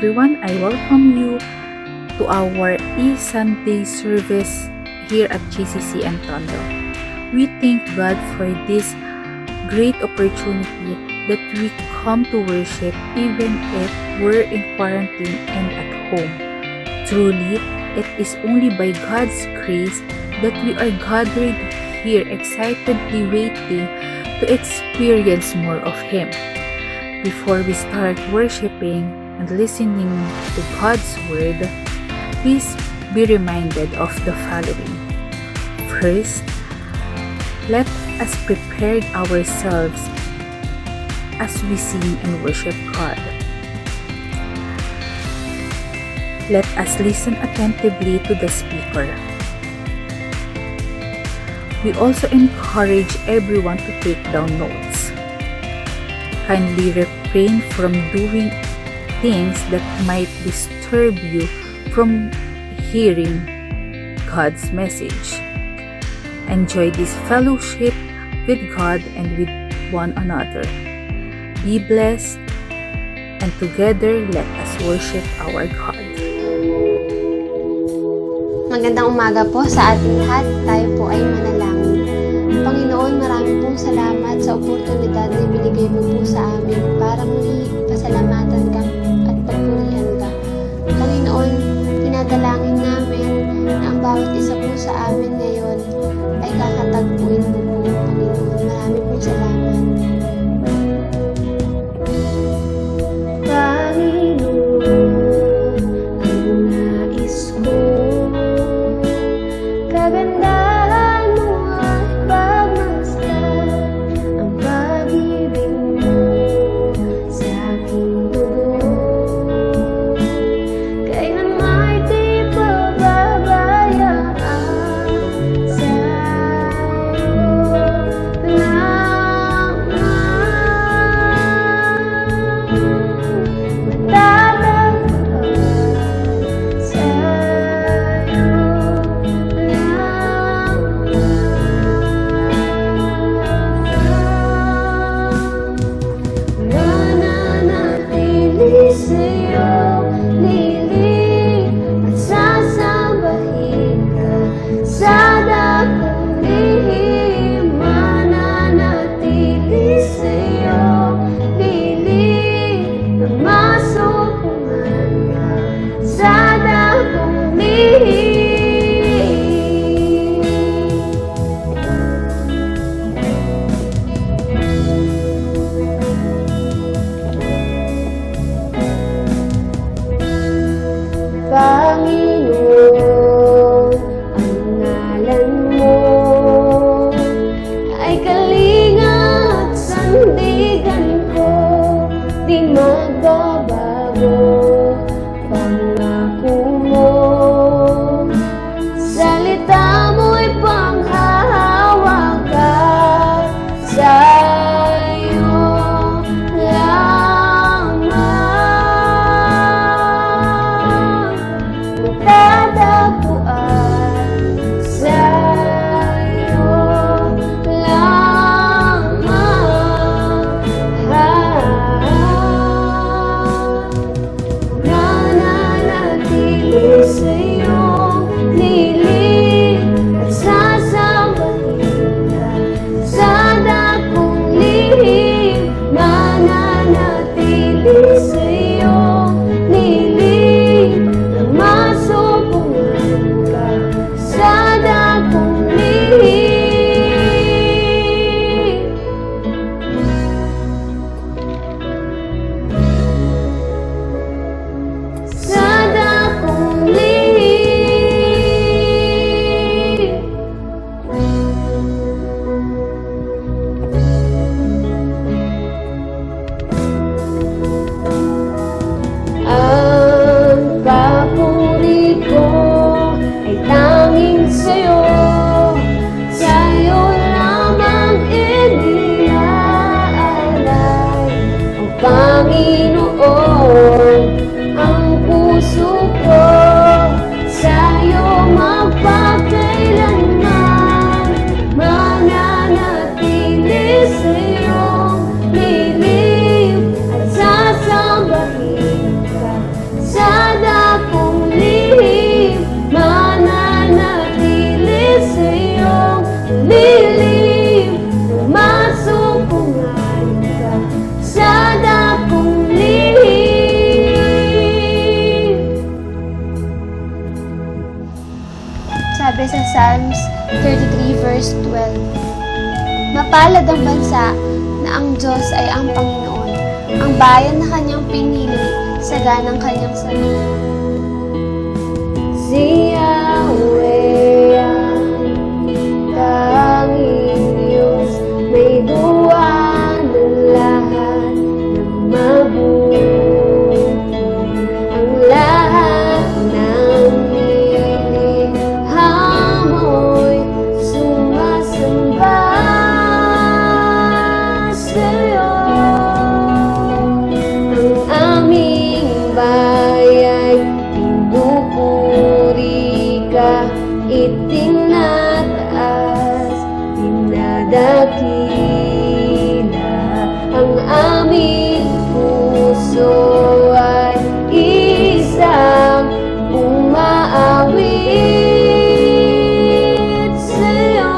everyone. I welcome you to our e-Sunday service here at GCC Antondo. We thank God for this great opportunity that we come to worship even if we're in quarantine and at home. Truly, it is only by God's grace that we are gathered here excitedly waiting to experience more of Him. Before we start worshiping and listening to God's Word, please be reminded of the following. First, let us prepare ourselves as we sing and worship God. Let us listen attentively to the speaker. We also encourage everyone to take down notes. Kindly refrain from doing things that might disturb you from hearing God's message. Enjoy this fellowship with God and with one another. Be blessed, and together let us worship our God. Magandang umaga po sa ating lahat. Tayo po ay manalangin. Panginoon, marami pong salamat sa oportunidad na binigay mo po sa amin para muli pasalamatan ka at pagpurihan ka. Panginoon, pinadalangin namin na ang bawat isa po sa amin ngayon ay kakatagpuin mo po, Panginoon. Marami pong salamat. Kagandahan mo at pagmasdan, ang pag-ibig mo sa aking dugo. Psalms 33 verse 12. Mapalad ang bansa na ang Diyos ay ang Panginoon, ang bayan na kanyang pinili, saganang kanyang salita. Si Yahweh ang tanging Diyos, may buwan ng lahat ng mabuti. Ang lahat ng nilihamoy sumasamba sa'yo. Ang aming bayay pinupuri ka, itinataas, dinadakila. Ang aming puso ay isang umaawit sa'yo.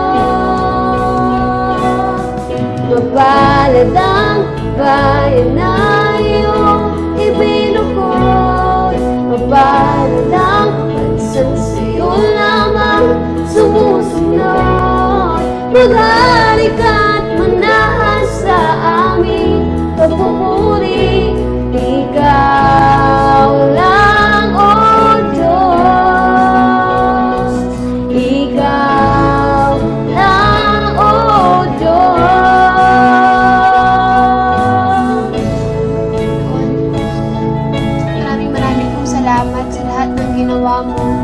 Mapalad ang bayan na iyong ibinukod, mapalad ang bansang sa'yo lamang sumusunod. Maghari ka't manahan sa aming pagpupuri, ikaw lang, O Diyos. Ikaw lang, O Diyos. Maraming pong salamat sa lahat ng ginawa mo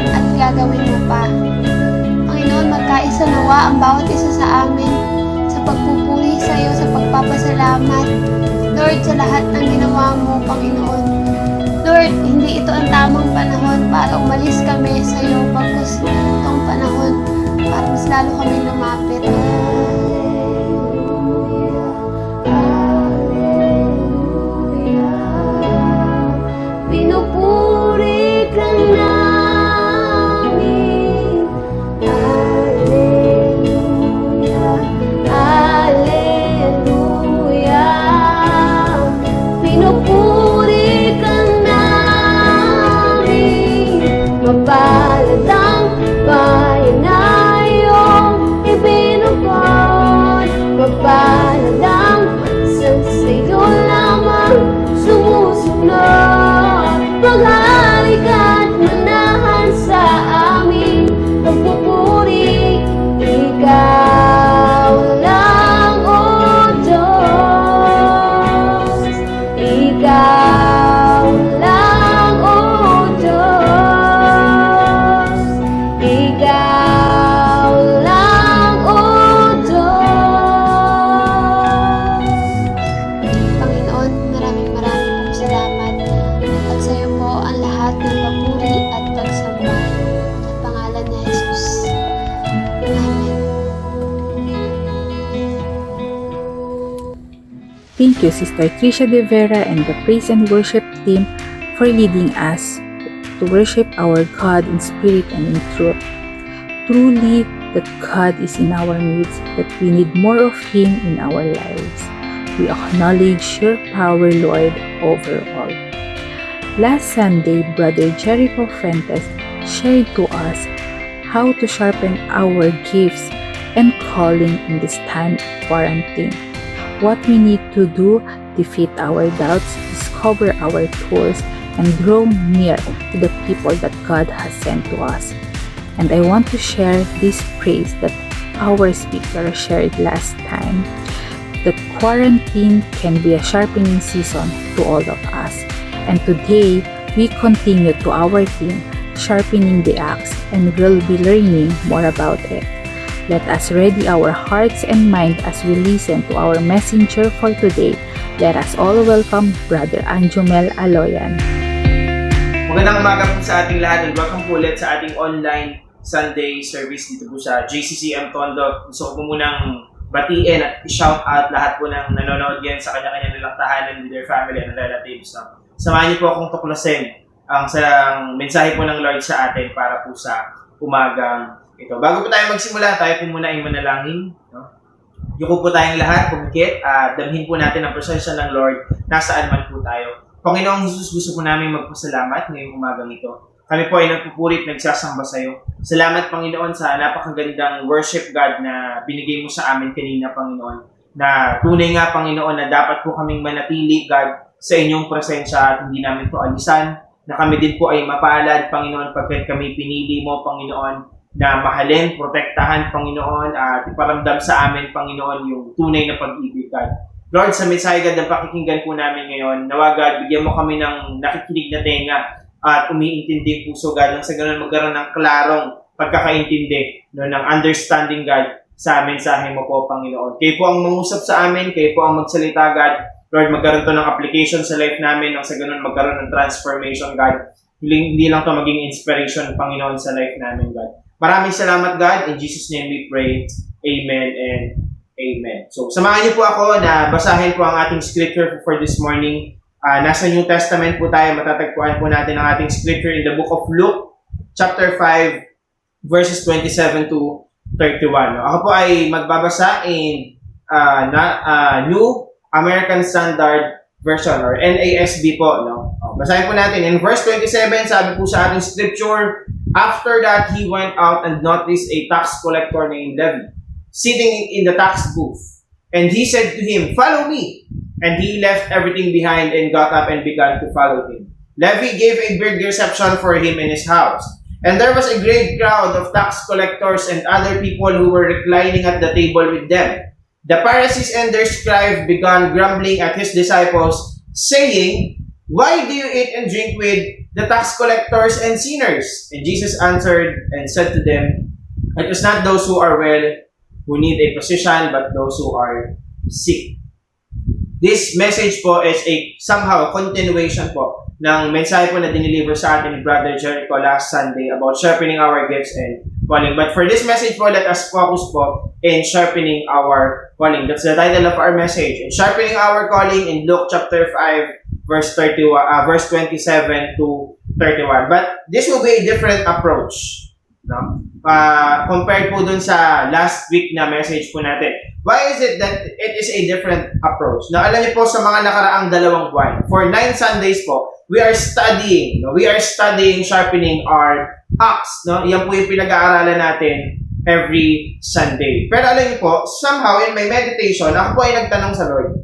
at gagawin mo pa. Panginoon, magkaisa nawa ang bawat isa sa amin sa pagpupuri sa iyo, sa pagpapasalamat. Lord, sa lahat ng ginawa mo, Panginoon. Lord, hindi ito ang tamang panahon para umalis kami sa iyo, pagkus itong panahon para mas lalo kami lumapit. Pinupuri ka namin. Alleluia, alleluia. Pinupuri ka namin. Mapalad ang bayan na iyong ibinukod. Mapalad ang bansang sa'yo lamang sumusunod. Maghari ka't manahan sa aming pagpupuri, ikaw lang, O Diyos. Ikaw lang, O Diyos. Ikaw lang, O Diyos. Panginoon, maraming pong salamat at sa iyo po ang lahat ng papuri at pagsamba. Sa pangalan ni Jesus. Amen. Thank you, Sister Tricia De Vera and the Praise and Worship team for leading us to worship our God in spirit and in truth. Truly, that God is in our midst, that we need more of Him in our lives. We acknowledge your power, Lord, over all. Last Sunday, Brother Jericho Fuentes shared to us how to sharpen our gifts and calling in this time of quarantine. What we need to do, defeat our doubts, discover our tools, and draw near to the people that God has sent to us. And I want to share this praise that our speaker shared last time, that quarantine can be a sharpening season to all of us. And today, we continue to our team, sharpening the axe, and we'll be learning more about it. Let us ready our hearts and mind as we listen to our messenger for today. Let us all welcome Brother Anjomel Aloyan. Magandang umaga po sa ating lahat and welcome po ulit sa ating online Sunday service dito po sa JCCM Tondo. Gusto ko po munang batiin at i-shout out lahat po ng nanonood yan sa kanya-kanya nilang tahanan with their family and relatives. No? Samahan niyo po akong tuklasin ang mensahe po ng Lord sa atin para po sa umagang ito. Bago po tayo magsimula, tayo po muna ay manalangin. No? Yuko po tayong lahat, pumikit, at damhin po natin ang presensya ng Lord nasaan man po tayo. Panginoong Jesus, gusto po namin magpasalamat ngayong umagang ito. kami po ay nagpupurit, nagsasamba sa iyo. Salamat, Panginoon, sa napakagandang worship, God, na binigay mo sa amin kanina, Panginoon. Na tunay nga, Panginoon, na dapat po kaming manatili, God, sa inyong presensya at hindi namin po alisan. Na kami din po ay mapalad, Panginoon, pagkat kami pinili mo, Panginoon, na mahalin, protektahan, Panginoon, at iparamdam sa amin, Panginoon, yung tunay na pag-ibig, God. Lord, sa mensahe, God, na pakikinggan po namin ngayon, nawa, God, bigyan mo kami ng nakikinig na tenga at umiintindi puso, God, nang sa ganun magkaroon ng klarong pagkakaintindi, no, ng understanding, God, sa mensahe mo po, Panginoon. Kayo po ang mangusap sa amin, kayo po ang magsalita, God. Lord, magkaroon to ng application sa life namin, nang sa ganun magkaroon ng transformation, God. Hindi lang to maging inspiration, Panginoon, sa life namin, God. Maraming salamat, God. In Jesus' name we pray. Amen and amen. So, samahan niyo po ako na basahin po ang ating scripture for this morning. Nasa New Testament po tayo, matatagpuan po natin ang ating scripture in the book of Luke, chapter 5, verses 27 to 31. No? Ako po ay magbabasa in New American Standard Version or NASB po. No? Basahin po natin. In verse 27, sabi po sa ating scripture, after that, he went out and noticed a tax collector named Levi sitting in the tax booth. And he said to him, "Follow me." And he left everything behind and got up and began to follow him. Levi gave a big reception for him in his house. And there was a great crowd of tax collectors and other people who were reclining at the table with them. The Pharisees and their scribes began grumbling at his disciples, saying, "Why do you eat and drink with the tax collectors and sinners?" And Jesus answered and said to them, "It is not those who are well who need a physician, but those who are sick." This message po is a somehow continuation po ng mensahe po na dineliver sa atin ni Brother Jericho last Sunday about sharpening our gifts and calling. But for this message po, let us focus po in sharpening our calling. That's the title of our message. In sharpening our calling in Luke chapter 5, verse 27 to 31. But this will be a different approach, no? Compared po dun sa last week na message po natin. Why is it that it is a different approach? Now, alam niyo po sa mga nakaraang 2 buwan, for 9 Sundays po, we are studying sharpening our axe. No? Yan po yung pinag-aaralan natin every Sunday. Pero alam niyo po, somehow in my meditation, ako po ay nagtanong sa Lord.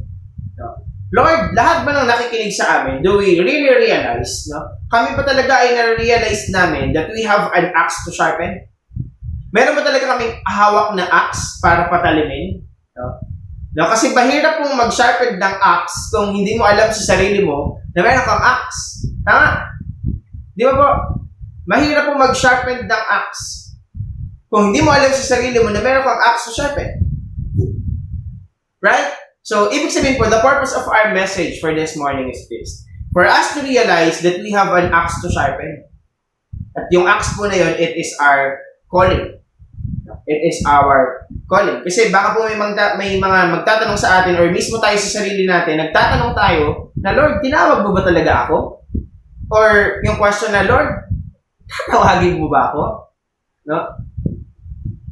No? Lord, lahat ba ng nakikinig sa amin, do we really realize, no? Kami pa talaga ay na-realize namin that we have an axe to sharpen? Meron ba talaga kaming hawak na axe para patalimin? No, kasi mahirap pong mag-sharpen ng axe kung hindi mo alam sa sarili mo na meron kang axe. Tama? Di ba po? Mahirap pong mag-sharpen ng axe kung hindi mo alam sa sarili mo na meron kang axe to sharpen. Right? So, ibig sabihin po, the purpose of our message for this morning is this. For us to realize that we have an axe to sharpen. At yung axe po na yun, it is our calling. It is our calling. Kasi baka po may mga magtatanong sa atin or mismo tayo sa sarili natin, nagtatanong tayo na, Lord, tinawag mo ba talaga ako? Or yung question na, Lord, tatawagin mo ba ako? No?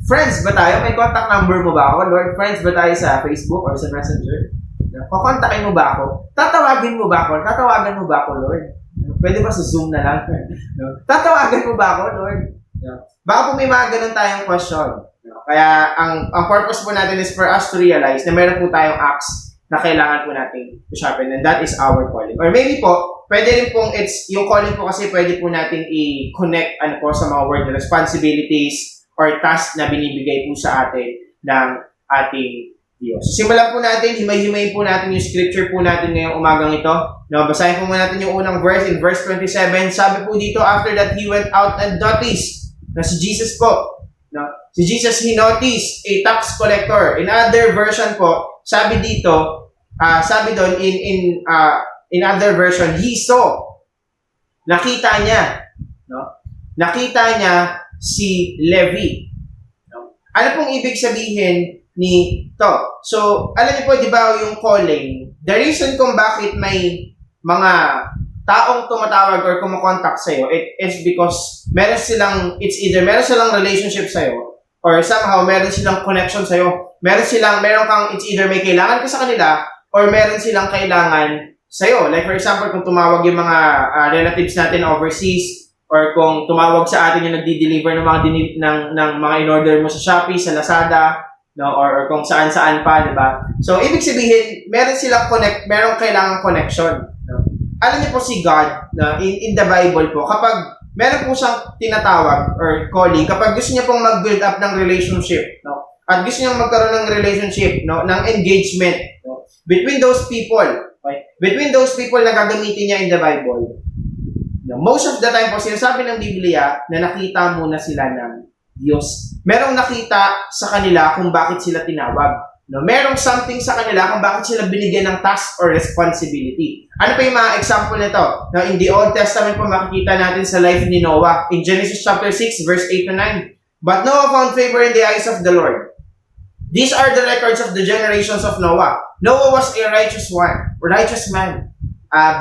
Friends ba tayo? May contact number mo ba ako? Lord, friends ba tayo sa Facebook or sa Messenger? No? Kukontakin mo ba ako? Tatawagin mo ba ako? Tatawagan mo ba ako, Lord? No? Pwede ba sa Zoom na lang? No? Tatawagan mo ba ako, Lord? No? Baka po may mga ganun tayong question. No? Kaya ang purpose po natin is for us to realize na meron po tayong axe na kailangan po natin to sharpen, and that is our calling. Or maybe po, pwede rin pong yung calling po kasi pwede po natin i-connect po sa mga word responsibilities or task na binibigay po sa atin ng ating Diyos. So, simulan po natin, himay-himayin po natin yung scripture po natin ngayong umagang ito. No, basahin po muna natin yung unang verse in verse 27. Sabi po dito, after that he went out and noticed na si Jesus po. No? Si Jesus, he noticed a tax collector. In other version po, sabi dito, sabi doon, in other version, he saw. Nakita niya. No? Nakita niya si Levi. No? Ano pong ibig sabihin nito? So, alam niyo po, di ba, yung calling, the reason kung bakit may mga taong tumatawag or kumakontak sa'yo, it is because it's either meron silang relationship sa'yo or somehow meron silang connection sa'yo. Meron kang, it's either may kailangan ka sa kanila or meron silang kailangan sa'yo. Like for example, kung tumawag yung mga relatives natin overseas, or kung tumawag sa atin yung nagdi-deliver ng mga ng mga in-order mo sa Shopee, sa Lazada, no, or kung saan-saan pa, di ba? So, ibig sabihin, meron silang meron kailangang connection. No? Alam niyo po si God, na in the Bible po, kapag meron po siyang tinatawag or calling, kapag gusto niya pong mag-build up ng relationship, no? At gusto niya magkaroon ng relationship, no, ng engagement, no, between those people, okay? Between those people na gagamitin niya in the Bible. No, most of the time po, sinasabi ng Biblia na nakita muna sila ng Diyos. Merong nakita sa kanila kung bakit sila tinawag. No, merong something sa kanila kung bakit sila binigyan ng task or responsibility. Ano pa yung mga example nito? No, in the Old Testament po makikita natin sa life ni Noah. In Genesis chapter 6, verse 8 to 9. But Noah found favor in the eyes of the Lord. These are the records of the generations of Noah. Noah was a righteous man.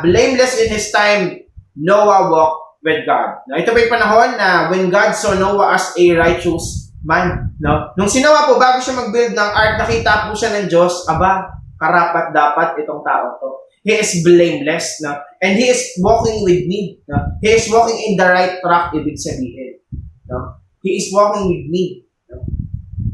Blameless in his time, Noah walked with God. No, ito pa yung panahon na when God saw Noah as a righteous man. No? Nung si Noah po, bago siya mag-build ng ark, nakita po siya ng Diyos, aba, karapat dapat itong tao to. He is blameless. No? And he is walking with me. No? He is walking in the right track, ibig sabihin. No? He is walking with me.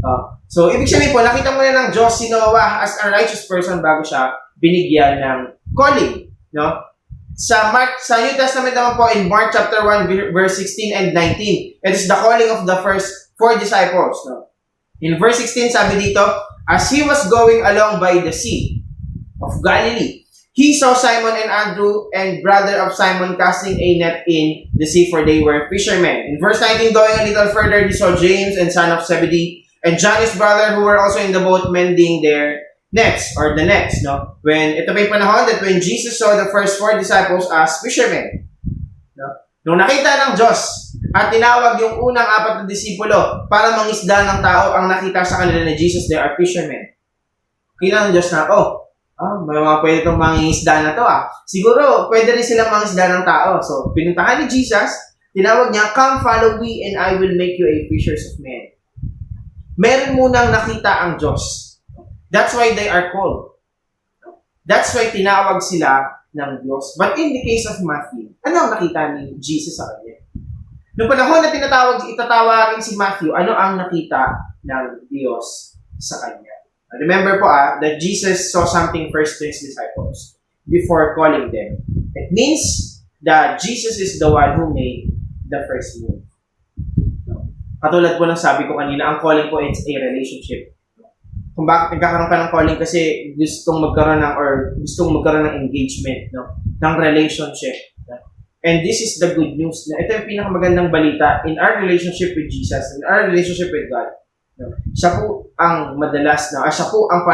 No? So, ibig sabihin po, nakita mo na ng Diyos si Noah as a righteous person bago siya binigyan ng calling. No? Sa New Testament naman po, in Mark chapter 1, verse 16 and 19, it is the calling of the first 4 disciples. No? In verse 16, sabi dito, as he was going along by the sea of Galilee, he saw Simon and Andrew and brother of Simon casting a net in the sea, for they were fishermen. In verse 19, going a little further, he saw James and son of Zebedee and John his brother, who were also in the boat mending their nets, or the nets, no? Ito pa yung panahon that when Jesus saw the first 4 disciples as fishermen, no? Nung nakita ng Diyos at tinawag yung unang 4 na disipulo para mangisda ng tao, ang nakita sa kanila ni Jesus, they are fishermen. Kailan ng Diyos na, may mga pwede itong mangingisda na to, Siguro, pwede rin silang mangisda ng tao. So, pinuntahan ni Jesus, tinawag niya, come follow me and I will make you a fishers of men. Meron munang nakita ang Diyos. That's why they are called. That's why tinawag sila ng Diyos. But in the case of Matthew, ano ang nakita ni Jesus sa kanya? Noong panahon na itatawagin si Matthew, ano ang nakita ng Diyos sa kanya? Remember po that Jesus saw something first to his disciples before calling them. It means that Jesus is the one who made the first move. Katulad po ng sabi ko kanina, ang calling po is a relationship. Kung bakit nagkakaroon ka ng calling, kasi gustong magkaroon ng engagement, no? Ng relationship. No? And this is the good news. Ito yung pinakamagandang balita in our relationship with Jesus, in our relationship with God. No? Siya po ang madalas, siya po ang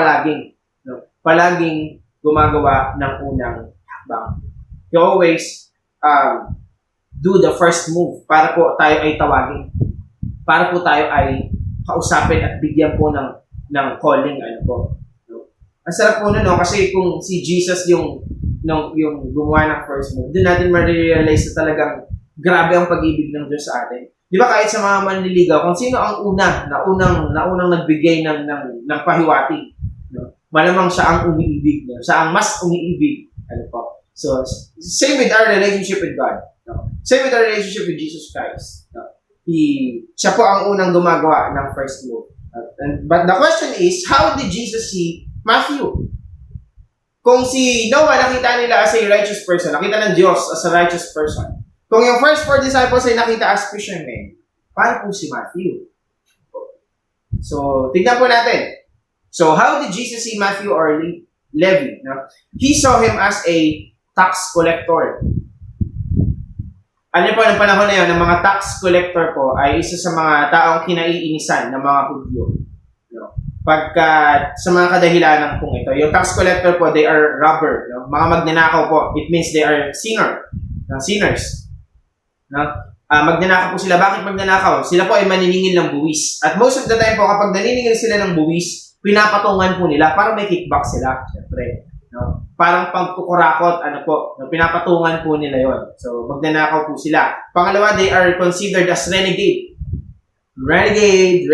palaging gumagawa ng unang hakbang. He always do the first move para po tayo ay tawagin. Para po tayo ay kausapin at bigyan po ng calling, no? Ang sarap po no, kasi kung si Jesus yung gumawa ng first move, doon natin ma-realize na talagang grabe ang pag-ibig ng Diyos sa atin. Di ba kahit sa mga manliligaw, kung sino ang unang nagbigay ng pahiwatig, no? Malamang siya ang umiibig, no? Siya ang mas umiibig, po. So, same with our relationship with God, no? Same with our relationship with Jesus Christ, no? Siya po ang unang gumagawa ng first move. But the question is, how did Jesus see Matthew? Kung si Noah nakita nila as a righteous person, nakita ng Diyos as a righteous person. Kung yung first 4 disciples ay nakita as fishermen, paano po si Matthew? So, tignan po natin. So, how did Jesus see Matthew or Levi? No? He saw him as a tax collector. Ano po, ng panahon na yun, ng mga tax collector po ay isa sa mga taong kinaiinisan ng mga Hudyo. No? Pagka sa mga kadahilanan pong ito, yung tax collector po, they are robber. No? Mga magnanakaw po, it means they are sinners. No? Magnanakaw po sila. Bakit magnanakaw? Sila po ay maniningil ng buwis. At most of the time po, kapag naniningil sila ng buwis, pinapatungan po nila para may kickback sila. Siyempre. No? Parang pagkukurakot, pinapatungan po nila yon. So, magnanakaw po sila. Pangalawa, they are considered as renegade. Renegade.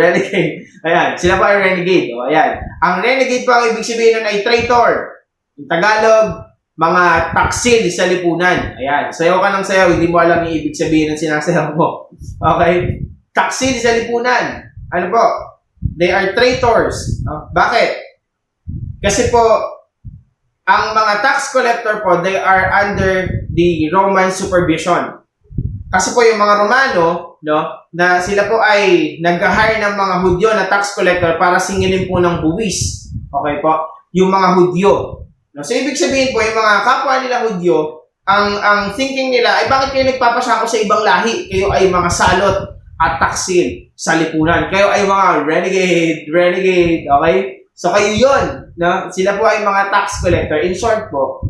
Ayan, sila po ay renegade. O, ayan. Ang renegade po ang ibig sabihin nun ay traitor. In Tagalog, mga taksil sa lipunan. Ayan, sayaw ka ng sayaw, hindi mo alam yung ibig sabihin ng sinasayaw mo. Okay? Taksil sa lipunan. Ano po? They are traitors. No? Bakit? Kasi po, ang mga tax collector po, they are under the Roman supervision. Kasi po yung mga Romano, no, na sila po ay nag-hire ng mga Hudyo na tax collector para singilin po ng buwis. Okay po? Yung mga Hudyo. No? So, ibig sabihin po, yung mga kapwa nila Hudyo, ang thinking nila ay bakit kayo nagpapasako sa ibang lahi? Kayo ay mga salot at taksil sa lipunan. Kayo ay mga renegade, okay? So, kayo yun. No? Sila po ay mga tax collector. In short po,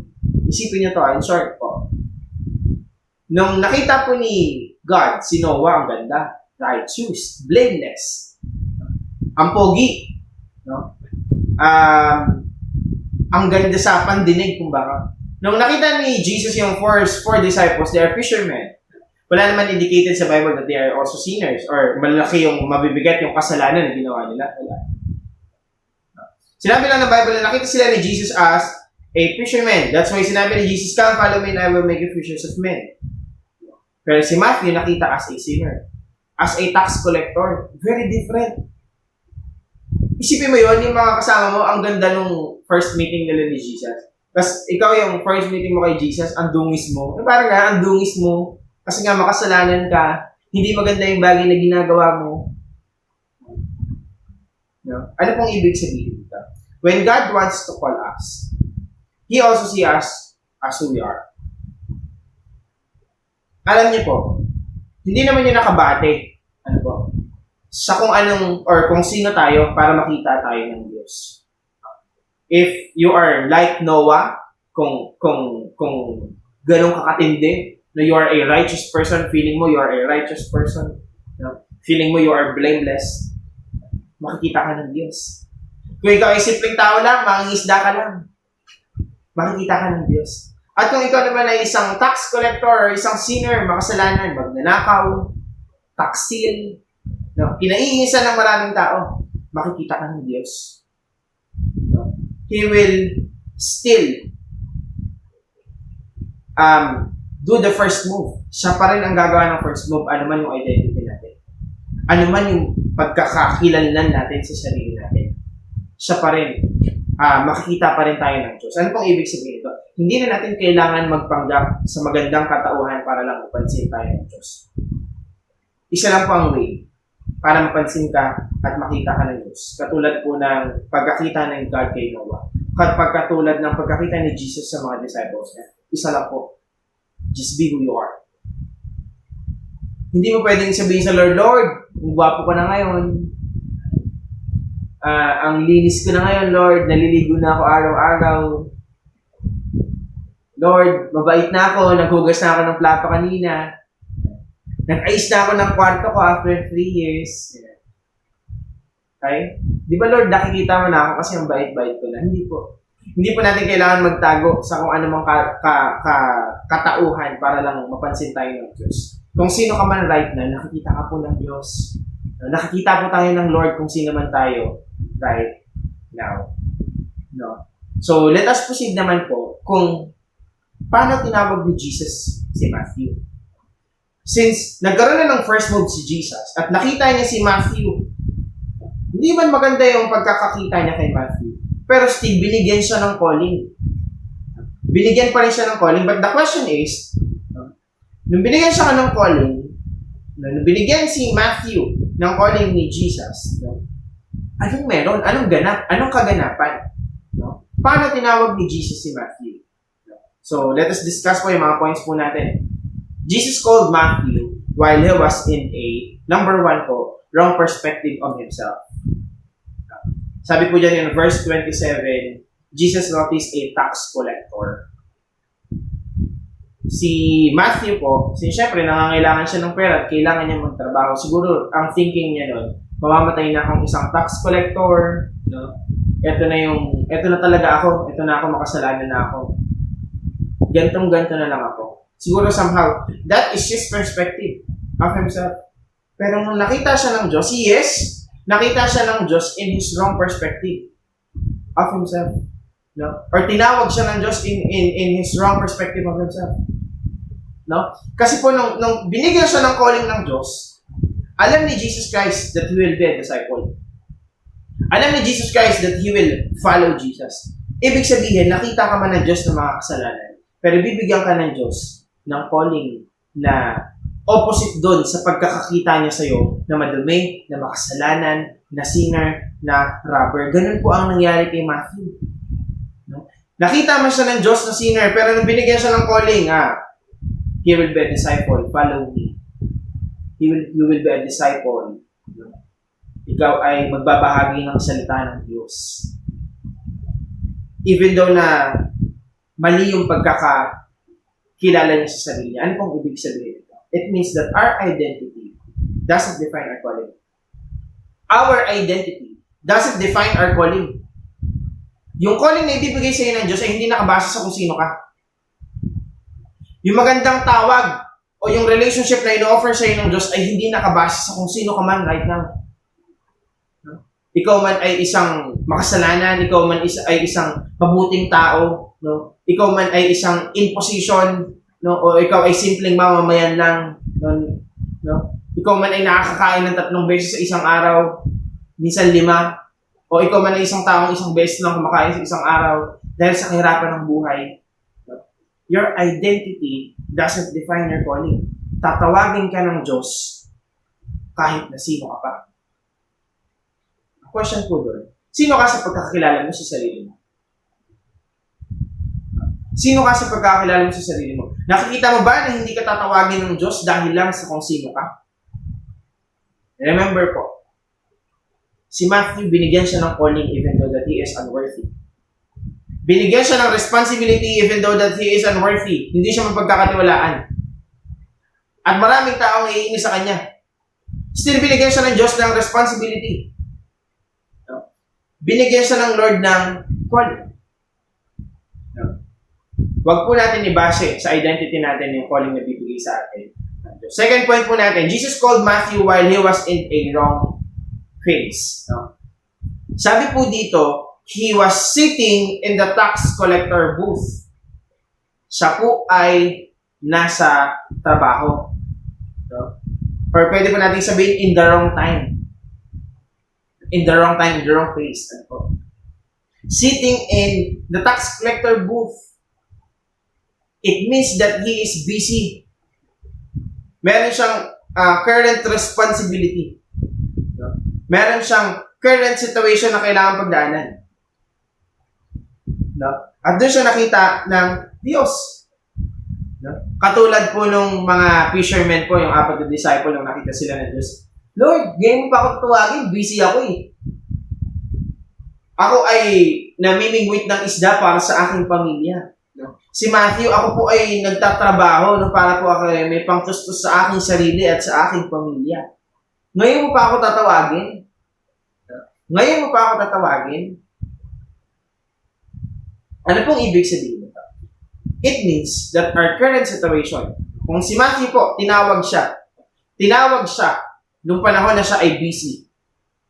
isipin nyo to, in short po, nung nakita po ni God, si Noah, ang ganda, righteous, blameless, ang pogi, no? Ang ganda sa pandinig, kumbaga. Nung nakita ni Jesus yung four disciples, they are fishermen. Wala naman indicated sa Bible that they are also sinners or malaki yung mabibigat yung kasalanan na ginawa nila. Wala. Sinabi lang ng Bible na nakita sila ni Jesus as a fisherman. That's why sinabi ni Jesus, "Come, follow me and I will make you fishers of men." Pero si Matthew nakita as a sinner. As a tax collector. Very different. Isipin mo yun, yung mga kasama mo, ang ganda nung first meeting nila ni Jesus. Tapos ikaw yung first meeting mo kay Jesus, ang dungis mo. Eh, parang nga, ang dungis mo. Kasi nga makasalanan ka. Hindi maganda yung bagay na ginagawa mo. No? Ano pong ibig sabihin dito? When God wants to call us, He also sees us as who we are. Alam niyo po, hindi naman yun nakabate. Ano po? Sa kung anong, or kung sino tayo para makita tayo ng Diyos. If you are like Noah, kung ganun kakatindi, na you are a righteous person, feeling mo you are a righteous person, no? Feeling mo you are blameless, makikita ka ng Diyos. Kung ikaw ay simpleng tao lang, mangingisda ka lang, makikita ka ng Diyos. At kung ikaw naman ay isang tax collector or isang sinner, makasalanan, magnanakaw, taksil, no? Kinaiingisa ng maraming tao, makikita ka ng Diyos. No? He will still do the first move. Siya pa rin ang gagawa ng first move, ano man yung identity natin. Ano man yung pagkakakilanlan natin sa sarili natin. Siya pa rin. Makikita pa rin tayo ng Diyos. Ano pong ibig sabihin ito? Hindi na natin kailangan magpanggap sa magandang katauhan para lang mapansin tayo ng Diyos. Isa lang po ang way para mapansin ka at makita ka ng Diyos. Katulad po ng pagkakita ng God kay Noah. Katulad ng pagkakita ni Jesus sa mga disciples niya. Isa lang po. Just be who you are. Hindi mo pwedeng sabihin sa Lord, Lord, ang gwapo ko na ngayon. Ang linis ko na ngayon, Lord. Naliligo na ako araw-araw. Lord, mabait na ako. Naghugas na ako ng plato kanina. Nag-ayos na ako ng kwarto ko after 3 years. Okay? Di ba, Lord, nakikita mo na ako kasi ang bait-bait ko na? Hindi po. Hindi po natin kailangan magtago sa kung anumang katauhan para lang mapansin tayo ng Diyos. Kung sino ka man right na, nakikita ka po ng Diyos. Nakikita po tayo ng Lord kung sino man tayo right now. No? So, let us proceed naman po kung paano tinawag ni Jesus si Matthew. Since nagkaroon na ng first move si Jesus at nakita niya si Matthew, hindi man maganda yung pagkakakita niya kay Matthew. Pero still, binigyan siya ng calling. Binigyan pa rin siya ng calling. But the question is, nung binigyan siya ng calling, nung binigyan si Matthew ng calling ni Jesus, anong meron? Anong ganap? Anong kaganapan? Paano tinawag ni Jesus si Matthew? So, let us discuss po yung mga points po natin. Jesus called Matthew while he was in a, number 1 po, wrong perspective of himself. Sabi po dyan in verse 27, Jesus noticed a tax collector. Si Matthew po, siyempre nangangailangan siya ng pera at kailangan niya magtrabaho. Siguro, ang thinking niya nun, mamamatay na akong isang tax collector, no? Ito na talaga ako, ito na ako, makasalanan na ako. Gantong-ganto na lang ako. Siguro somehow, that is his perspective of himself. Pero nung nakita siya ng Diyos, yes, nakita siya ng Diyos in his wrong perspective of himself. No? Or tinawag siya ng Diyos in his wrong perspective of himself. No? Kasi po, nung binigyan siya ng calling ng Diyos, alam ni Jesus Christ that he will be a disciple. Alam ni Jesus Christ that he will follow Jesus. Ibig sabihin, nakita ka man ng Diyos ng mga kasalanan, pero bibigyan ka ng Diyos ng calling na opposite doon sa pagkakakita niya sa'yo na madumi, na makasalanan, na sinner, na robber. Ganun po ang nangyari kay Matthew. No? Nakita man siya ng Diyos na sinner, pero nung binigyan siya ng calling, he will be a disciple, follow me. You will be a disciple. Ikaw ay magbabahagi ng salita ng Diyos. Even though na mali yung pagkakakilala niya sa sarili, ano pong ibig sabihin ito? It means that our identity doesn't define our calling. Our identity doesn't define our calling. Yung calling na ibibigay sa iyo ng Diyos ay hindi nakabase sa kung sino ka. Yung magandang tawag o yung relationship na ino-offer sa iyo ng Diyos ay hindi nakabase sa kung sino ka man right now. No? Ikaw man ay isang makasalanan, ikaw man ay isang mabuting tao, no? Ikaw man ay isang in position, no? O ikaw ay simpleng mamamayan lang, no? Ikaw man ay nakakakain ng 3 beses sa isang araw, minsan 5, o ikaw man ay isang taong isang beses lang kumakain sa isang araw dahil sa kahirapan ng buhay. Your identity doesn't define your calling. Tatawagin ka ng Diyos kahit na sino ka pa. Question po doon. Sino ka sa pagkakakilala mo sa sarili mo? Sino ka sa pagkakakilala mo sa sarili mo? Nakikita mo ba na hindi ka tatawagin ng Diyos dahil lang sa kung sino ka? Remember po, si Matthew, binigyan siya ng calling even though that he is unworthy. Binigyan siya ng responsibility even though that he is unworthy. Hindi siya mapagkakatiwalaan. At maraming taong iinis sa kanya. Still, binigyan siya ng Diyos ng responsibility. Binigyan siya ng Lord ng calling. Huwag po natin ibase sa identity natin yung calling na bibigay sa atin. Second point po natin, Jesus called Matthew while he was in a wrong phase. Sabi po dito, he was sitting in the tax collector booth. Siya po ay nasa trabaho. Or pwede po natin sabihin, in the wrong time. In the wrong time, in the wrong place. Sitting in the tax collector booth, it means that he is busy. Meron siyang current responsibility. Meron siyang current situation na kailangan pagdaanan. At doon siya nakita ng Diyos. Katulad po nung mga fishermen po, yung 4 na disciple, nung nakita sila ng Diyos. Lord, ngayon mo pa ako tuwagin, busy ako eh. Ako ay namimingwit ng isda para sa aking pamilya. Si Matthew, ako po ay nagtatrabaho para po ako ay may pangtustos sa aking sarili at sa aking pamilya. Ngayon mo pa ako tatawagin? Ngayon mo pa ako tatawagin? Ano pong ibig sabihin nito? It means that our current situation, kung si Matthew po, tinawag siya nung panahon na siya ay busy.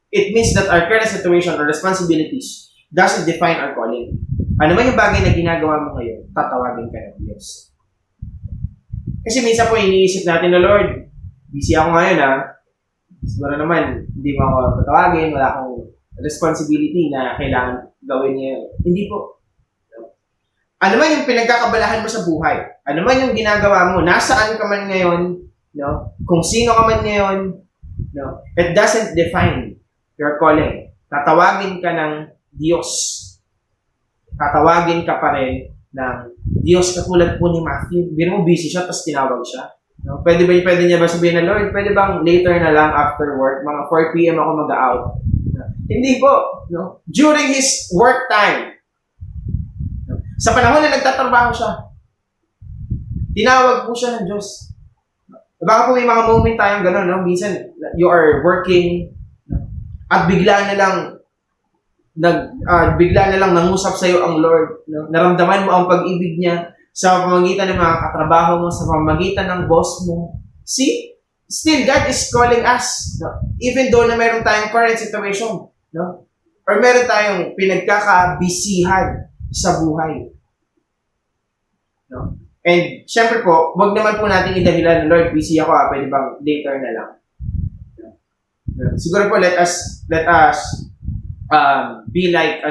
It means that our current situation or responsibilities doesn't define our calling. Ano man yung bagay na ginagawa mo ngayon, tatawagin ka ng Diyos. Kasi minsan po iniisip natin na, Lord, busy ako ngayon siguro naman, hindi mo ako tatawagin, wala akong responsibility na kailangan gawin niya. Hindi po. Ano man yung pinagkakabalahan mo sa buhay, ano man yung ginagawa mo, nasaan ka man ngayon, kung sino ka man ngayon, it doesn't define your calling. Tatawagin ka ng Diyos. Tatawagin ka pa rin ng Diyos, katulad po ni Matthew. Biro mo busy siya, tapos tinawag siya. Pwede niya ba sabihin na, Lord, pwede bang later na lang after work, mga 4 p.m. ako mag-out? Hindi po. During his work time, sa panahon na nagtatrabaho siya, tinawag po siya ng Diyos. Baka po may mga moment tayong gano'n, minsan, you are working, at bigla na lang nangusap sa iyo ang Lord. Naramdaman mo ang pag-ibig niya sa pamamagitan ng mga katrabaho mo, sa pamamagitan ng boss mo. See? Still, God is calling us. Even though na meron tayong current situation. Or meron tayong pinagkakabisihan. sa buhay. No? And, syempre po, wag naman po natin idahilan, Lord, busy ako, pwede bang later na lang. Siguro po, let us be like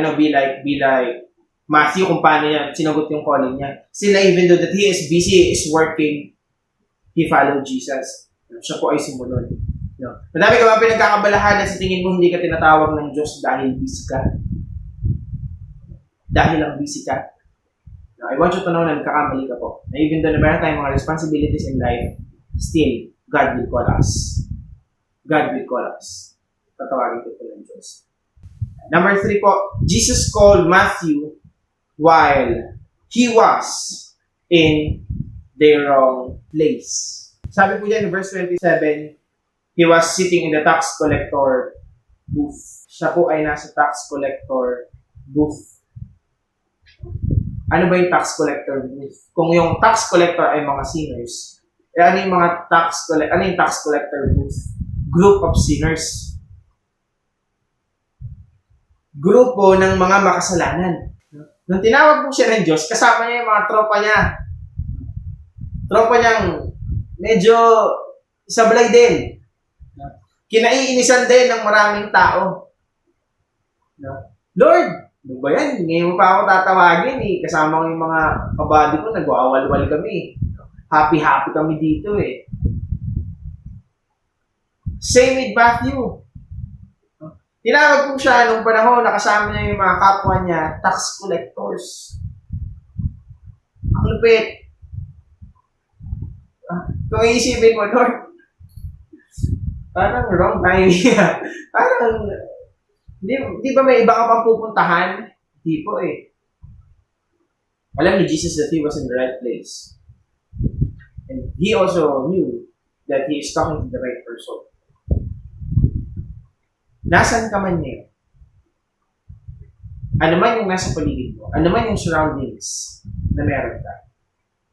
Matthew kung paano yan, sinagot yung calling niya. Still, even though that he is busy, he is working, he followed Jesus. Siya po ay sumunod. No? Madami ka ba pinagkakabalahan na sa tingin mo hindi ka tinatawag ng Diyos dahil busy ka? Dahil lang busy ka? No, I want you to know na nagkakamali ka po. Na even though na meron tayong mga responsibilities in life, still, God will call us. God will call us. Tatawagin ko po ng Diyos. Number 3 po, Jesus called Matthew while he was in the wrong place. Sabi po dyan in verse 27, he was sitting in the tax collector booth. Siya po ay nasa tax collector booth. Ano ba yung tax collector booth? Kung yung tax collector ay mga sinners, ano yung tax collector booth? Group of sinners. Grupo ng mga makasalanan. Nung tinawag po siya ng Diyos, kasama niya yung mga tropa niya. Tropa niyang medyo sablay din. Kinaiinisan din ng maraming tao. Lord, ano ba yan? Ngayon mo pa ako tatawagin eh. Kasama ko yung mga kabady ko, nag-awal-wal kami. Happy-happy kami dito eh. Same with Matthew. Tinawag po siya nung panahon, nakasama niya yung mga kapwa niya, tax collectors. Ang lupit. Kung iisipin mo, Lord, parang wrong time niya. Parang, di ba may iba ka pang pupuntahan? Di po eh. Alam ni Jesus that he was in the right place. And he also knew that he is talking to the right person. Nasaan ka man ngayon? Ano man yung nasa paligid mo, ano man yung surroundings na meron ka,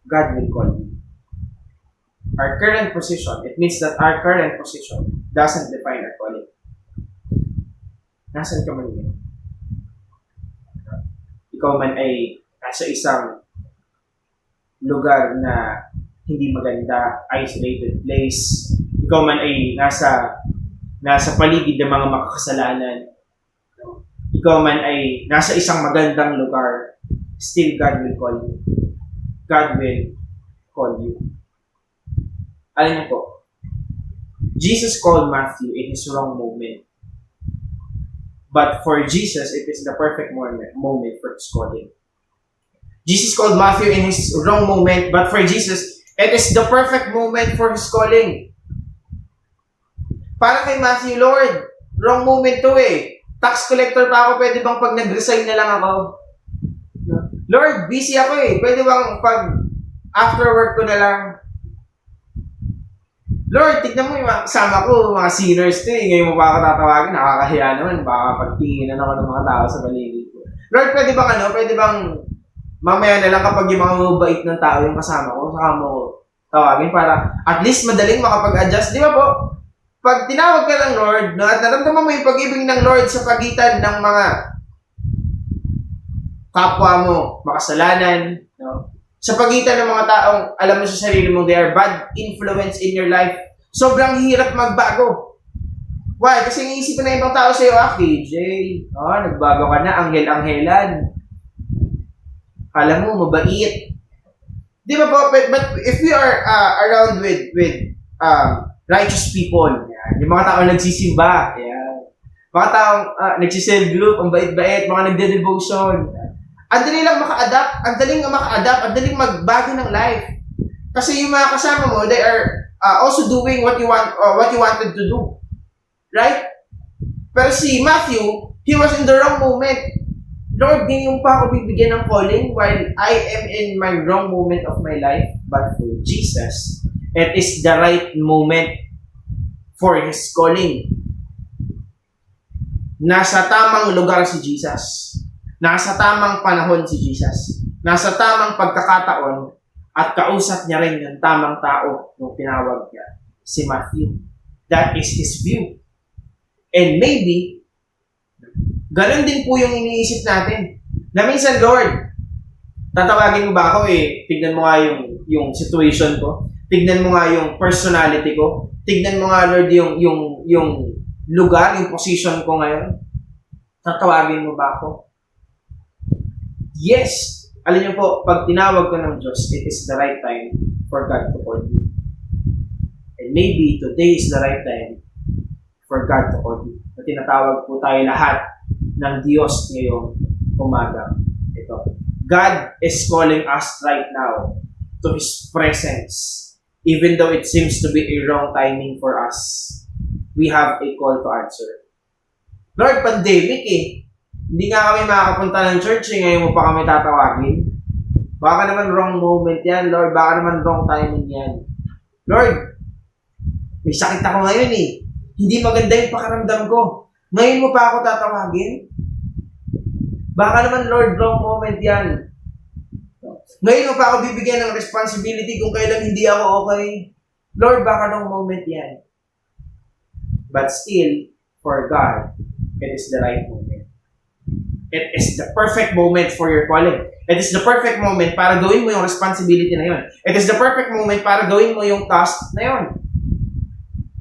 God will call you. Our current position, it means that our current position doesn't define our calling. Nasaan ka man ngayon? Ikaw man ay nasa isang lugar na hindi maganda, isolated place. Ikaw man ay nasa paligid ng mga makakasalanan. Ikaw man ay nasa isang magandang lugar, still God will call you. God will call you. Alam niyo po, Jesus called Matthew in his wrong moment. But for Jesus, it is the perfect moment for his calling. Jesus called Matthew in his wrong moment, but for Jesus, it is the perfect moment for his calling. Para kay Matthew, Lord, wrong moment to eh. Tax collector pa ako, pwede bang pag nag-resign na lang ako? Lord, busy ako eh. Pwede bang pag after work ko na lang? Lord, tignan mo yung kasama ko, mga sinners to eh. Ngayon mo pa ako tatawagin, nakakahiya naman. Baka pagtinginan ako ng mga tao sa paligid ko. Lord, pwede bang mamaya na lang kapag yung mga mabait ng tao yung kasama ko, saka mo tawagin para at least madaling makapag-adjust. Di ba po? Pag tinawag ka ng Lord, no, at naramdaman mo yung pag-ibig ng Lord sa pagitan ng mga kapwa mo, makasalanan, no? Sa pagitan ng mga taong alam mo sa sarili mo, they are bad influence in your life, sobrang hirap magbago. Why? Kasi iisipin na ibang tao sa'yo, KJ, nagbago ka na, anghel-anghelan. Kala mo, mabait. Di ba po, but if we are around with righteous people, yan. Yung mga taong nagsisimba, yan. Mga taong nagsiself-group, ang bait-bait, mga nagde-devotion. Ang dali lang maka-adapt, ang daling magbago ng life. Kasi yung mga kasama mo, they are also doing what you wanted to do. Right? Pero si Matthew, he was in the wrong moment. Lord, ngayon pa ako bibigyan ng calling while I am in my wrong moment of my life. But for Jesus, it is the right moment for His calling. Nasa tamang lugar si Jesus. Nasa tamang panahon si Jesus. Nasa tamang pagkakataon at kausap niya rin yung tamang tao nung tinawag niya, si Matthew. That is his view. And maybe, ganun din po yung iniisip natin. Na minsan, Lord, tatawagin mo ba ako tignan mo nga yung situation ko. Tignan mo nga yung personality ko. Tignan mo nga, Lord, yung lugar, yung position ko ngayon. Tatawagin mo ba ako? Yes! Alam niyo po, pag tinawag ko ng Diyos, it is the right time for God to call you. And maybe today is the right time for God to call you. Na tinatawag po tayo lahat ng Diyos ngayong umaga. Ito. God is calling us right now to His presence. Even though it seems to be a wrong timing for us, we have a call to answer. Lord, pandemic Hindi nga kami makakapunta ng church ngayon mo pa kami tatawagin. Baka naman wrong moment yan, Lord. Baka naman wrong timing yan. Lord, may sakit ako ngayon Hindi maganda yung pakaramdam ko. Ngayon mo pa ako tatawagin? Baka naman, Lord, wrong moment yan. Ngayon mo pa ako bibigyan ng responsibility kung kailan hindi ako okay. Lord, baka wrong moment yan. But still, for God, it is the right moment. It is the perfect moment for your calling. It is the perfect moment para gawin mo yung responsibility na yun. It is the perfect moment para gawin mo yung task na yun.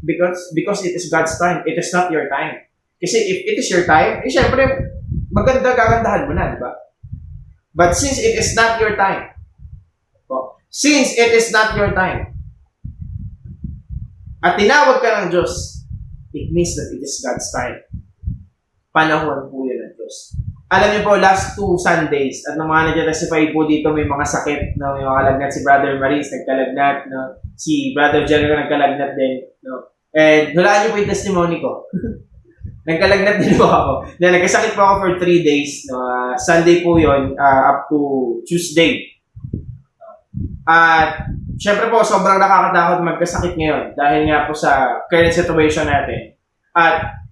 Because it is God's time. It is not your time. Kasi if it is your time, syempre, gagandahan mo na, di ba? But since it is not your time, at tinawag ka ng Diyos, it means that it is God's time. Panahon po yun ng Diyos. Alam niyo po, last 2 Sundays, at ng mga nag-testify po dito, may mga sakit, no? May mga kalagnat. Si Brother Maris, nagkalagnat, no? Si Brother Jericho, nagkalagnat din, no? And hulaan niyo po yung testimony ko. Nagkalagnat din po ako. Na nagkasakit po ako for 3 days. No? Sunday po yun, up to Tuesday. At syempre po, sobrang nakakatakot magkasakit ngayon dahil nga po sa current situation natin. At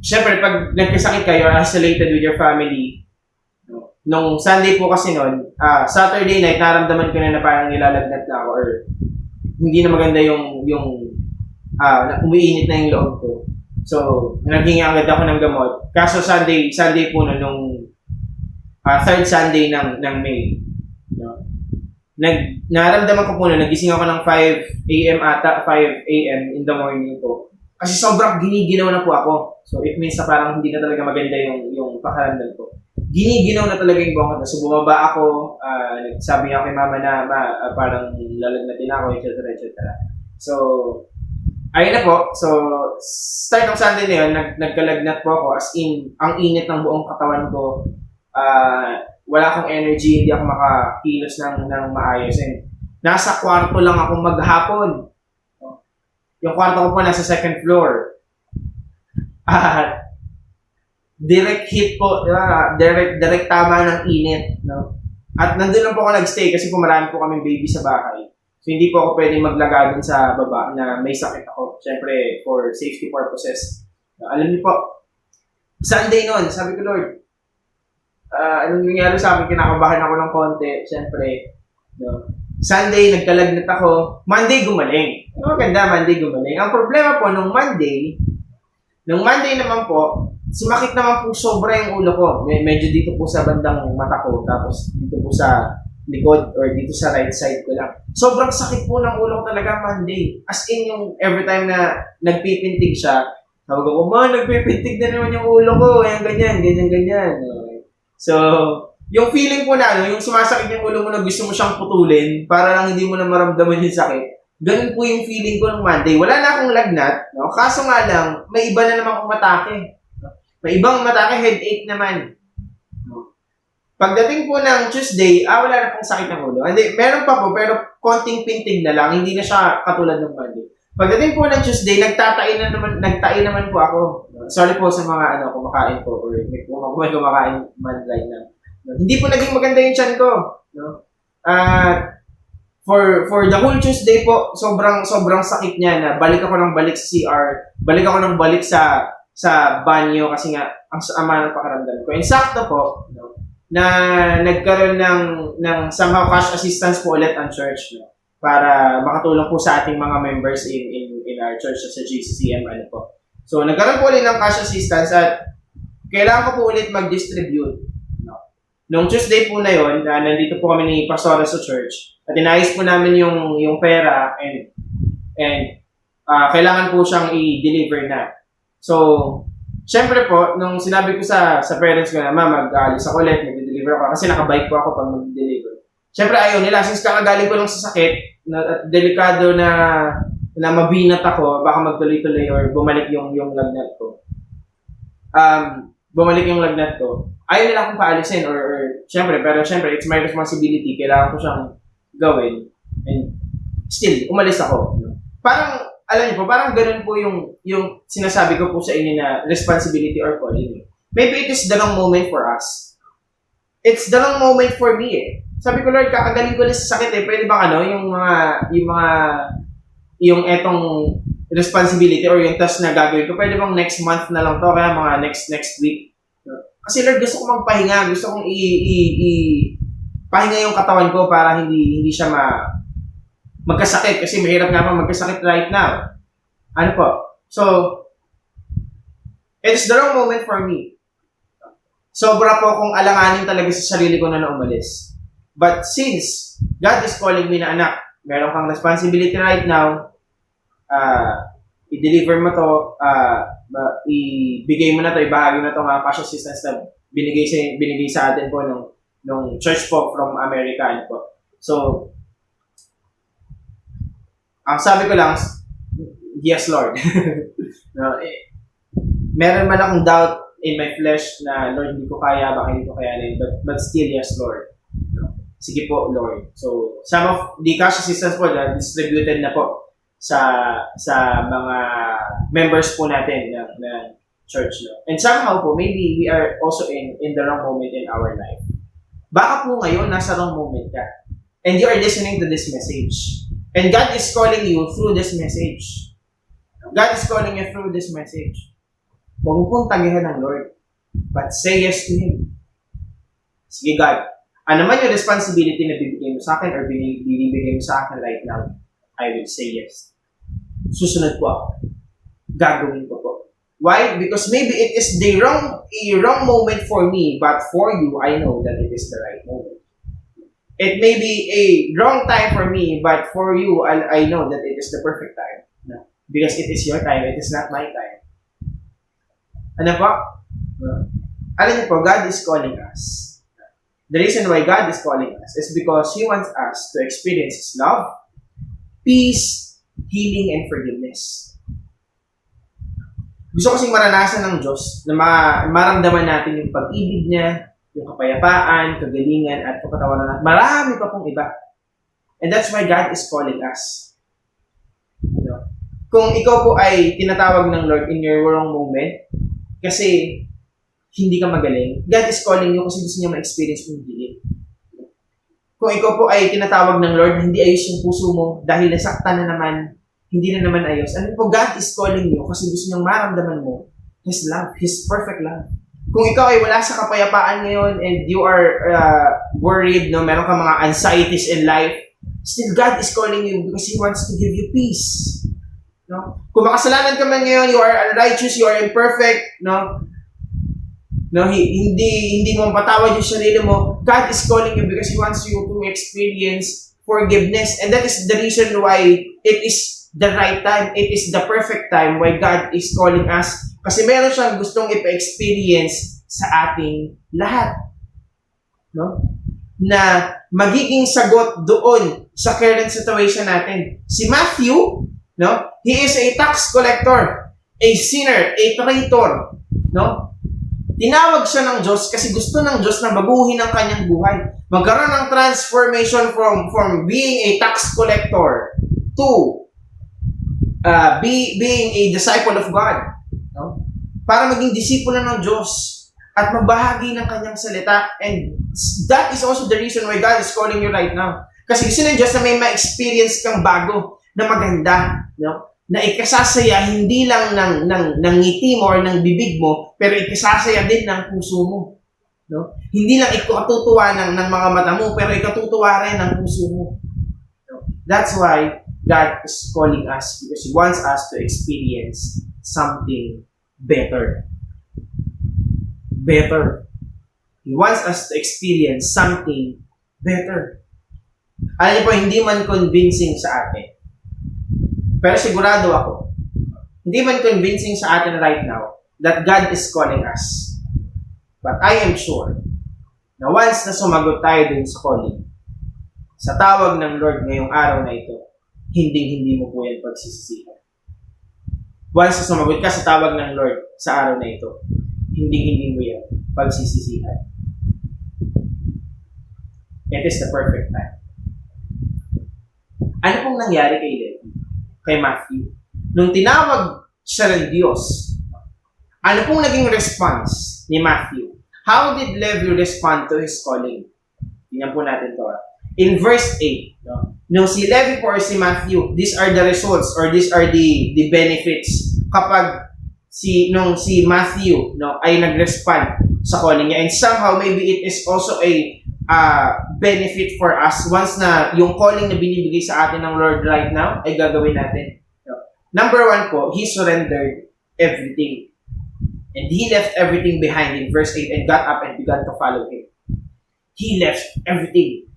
syempre, pag nagkasakit kayo, isolated with your family, no? Nung Sunday po kasi nun, Saturday night, naramdaman ko na parang nilalagnat na ako or hindi na maganda yung umiinit na yung loob ko. So, naging agad ako ng gamot. Kaso Sunday po nung third Sunday ng May. No? Naramdaman ko po na nagising ako ng 5 a.m. ata, 5 a.m. in the morning po. Kasi sobrang giniginaw na po ako. So, it means na parang hindi na talaga maganda yung pakaramdam ko. Giniginaw na talaga yung buwan ko. So, bumaba ako, sabi ako kay mama na, parang lalagnatin ako, etc. So, ayun na po. So, start ng Sunday na yun, nagkalagnat po ako. As in, ang init ng buong katawan ko. Wala akong energy, hindi ako makakilos ng maayos. And nasa kwarto lang ako maghapon. Yung kwarto ko po nasa second floor. At direct hit po, direct tama ng init. No? At nandun lang po ako nagstay kasi po marami po kaming baby sa bahay. So hindi po ako pwedeng maglaga dun sa baba na may sakit ako. Siyempre, for safety purposes. Alam niyo po, Sunday nun, sabi ko, Lord, anong nangyari sa akin, kinakabahan ako ng konti. Siyempre, no? Sunday, nagkalagnat ako. Monday, gumaling. Maganda, Monday, gumaling. Ang problema po, nung Monday naman po, sumakit naman po sobra yung ulo ko. Medyo dito po sa bandang mata ko, tapos dito po sa likod or dito sa right side ko lang. Sobrang sakit po ng ulo ko talaga Monday. As in, yung every time na nagpipintig siya, tawag ako, nagpipintig na naman yung ulo ko. Ayan, ganyan. So, yung feeling po na, yung sumasakit yung ulo mo na gusto mo siyang putulin para lang hindi mo na maramdaman yung sakit. Ganun po yung feeling ko ng Monday. Wala na akong lagnat, no? Kaso nga lang, may iba na naman akong matake. May ibang matake, headache naman. No? Pagdating po ng Tuesday, wala na pong sakit ng ulo. Hindi, meron pa po, pero konting pintig na lang. Hindi na siya katulad ng Monday. Pagdating po ng Tuesday, nagtai naman po ako. Sorry po sa mga kumakain po or may kumakain man-line na. Hindi po naging maganda yung tiyan ko. No? For the whole Tuesday po, sobrang sakit niya na balik ako ng balik sa CR, balik ako ng balik sa banyo kasi nga ang sama ng pakaramdam ko. Insakto po, no, na nagkaroon ng somehow cash assistance po ulit ang church, no, para makatulong po sa ating mga members in our church sa GCCM po. So nagkaroon po ulit ng cash assistance at kailangan ko po ulit mag-distribute. No? Noong Tuesday po na yon, nandito po kami ni Pastora sa church, at inayos po namin yung pera and kailangan po siyang i-deliver na. So, syempre po, nung sinabi ko sa parents ko na, mag-alis ako ulit, mag-deliver ako, kasi nakabike po ako pag mag-deliver. Syempre ayaw nila, since kakagaling ko lang sa sakit, at delikado na mabinat ako, baka magtuloy-tuloy or bumalik yung lagnat ko. Bumalik yung lagnat ko. Ayaw nila akong paalisin or syempre, it's my responsibility, kailangan ko siyang gawin. And still, umalis ako. Parang, alam niyo po, parang ganun po yung sinasabi ko po sa inyo na responsibility or calling. Maybe it is the wrong moment for us. It's the wrong moment for me eh. Sabi ko, Lord, kakagaling ko na sa sakit eh. Pwede bang yung etong responsibility or yung task na gagawin ko, pwede bang next month na lang to, kaya mga next week. Kasi Lord, gusto ko magpahinga, gusto kong pahinga yung katawan ko para hindi siya magkasakit kasi mahirap nga pa magkasakit right now. Ano po? So, it's the wrong moment for me. Sobra po akong alanganin talaga sa sarili ko na umalis. But since God is calling me na anak, meron kang responsibility right now, i-deliver mo to, ibigay mo na to, ibahagi mo na to mga cash assistance na binigay sa atin po nung church po from America. Ano po. So, ang sabi ko lang, yes Lord. No, meron man akong doubt in my flesh na Lord, hindi ko kaya, baka hindi ko kayanin, but still yes Lord. No, sige po Lord. So, some of the cash assistance po na distributed na po sa mga members po natin ng church. No? And somehow po, maybe we are also in the wrong moment in our life. Baka po ngayon, nasa wrong moment ka. And you are listening to this message. And God is calling you through this message. God is calling you through this message. Huwag mo pong tagihan ng Lord. But say yes to Him. Sige God, ano man yung responsibility na bibigay mo sa akin or binibigay mo sa akin right now, I will say yes. Susunod po ako. Gagawin ko po. Why? Because maybe it is a wrong moment for me, but for you, I know that it is the right moment. It may be a wrong time for me, but for you, I know that it is the perfect time. No? Because it is your time, it is not my time. Ano po? Alam niyo po, God is calling us. The reason why God is calling us is because He wants us to experience His love, peace, healing, and forgiveness. Gusto kasing maranasan ng Diyos na maramdaman natin yung pag-ibig niya, yung kapayapaan, kagalingan, at kapatawaran. Marami pa pong iba. And that's why God is calling us. You know? Kung ikaw po ay tinatawag ng Lord in your wrong moment, kasi hindi ka magaling, God is calling you kasi gusto niya ma-experience mo yung healing. Kung ikaw po ay tinatawag ng Lord, hindi ayos yung puso mo dahil nasaktan na naman, hindi na naman ayos. Ano po, God is calling you kasi gusto niyang maramdaman mo His love, His perfect love. Kung ikaw ay wala sa kapayapaan ngayon and you are worried, no, meron ka mga anxieties in life, still God is calling you because He wants to give you peace. No? Kung makasalanan ka man ngayon, you are unrighteous, you are imperfect, no? No, hindi mo mapatawad yung sarili mo. God is calling you because He wants you to experience forgiveness. And that is the reason why it is the right time. It is the perfect time why God is calling us. Kasi meron siyang gustong ipa-experience sa ating lahat. No? Na magiging sagot doon sa current situation natin. Si Matthew, no? He is a tax collector, a sinner, a traitor. No? Tinawag siya ng Diyos kasi gusto ng Diyos na baguhin ang kanyang buhay. Magkaroon ng transformation from being a tax collector to being a disciple of God. No? Para maging disipulo ng Diyos at magbahagi ng kanyang salita. And that is also the reason why God is calling you right now. Kasi gusto ng Diyos na may ma-experience kang bago na maganda. No? Na ikasasaya hindi lang ng ngiti mo or ng bibig mo, pero ikasasaya din ng puso mo. No? Hindi lang ikatutuwa ng mga mata mo, pero ikatutuwa rin ng puso mo. No? That's why God is calling us because He wants us to experience something better. better. He wants us to experience something better. Alam niyo po, hindi man convincing sa atin. Pero sigurado ako, hindi man convincing sa atin right now that God is calling us. But I am sure na once na sumagot tayo dun sa calling, sa tawag ng Lord ngayong araw na ito, hindi mo po yan pagsisisihan. Once na sumagot ka sa tawag ng Lord sa araw na ito, hindi mo yan pagsisisihan. It is the perfect time. Ano pong nangyari kay Levi? Kay Matthew? Nung tinawag siya ng Diyos, ano pong naging response ni Matthew? How did Levi respond to his calling? Tingnan po natin to. In verse 8, nung si Levi or si Matthew, these are the results or these are the benefits kapag si Matthew ay nag-respond sa calling niya. And somehow, maybe it is also a benefit for us once na yung calling na binibigay sa atin ng Lord right now ay gagawin natin. Number 1 po, he surrendered everything. And he left everything behind in verse 8 and got up and began to follow him. He left everything.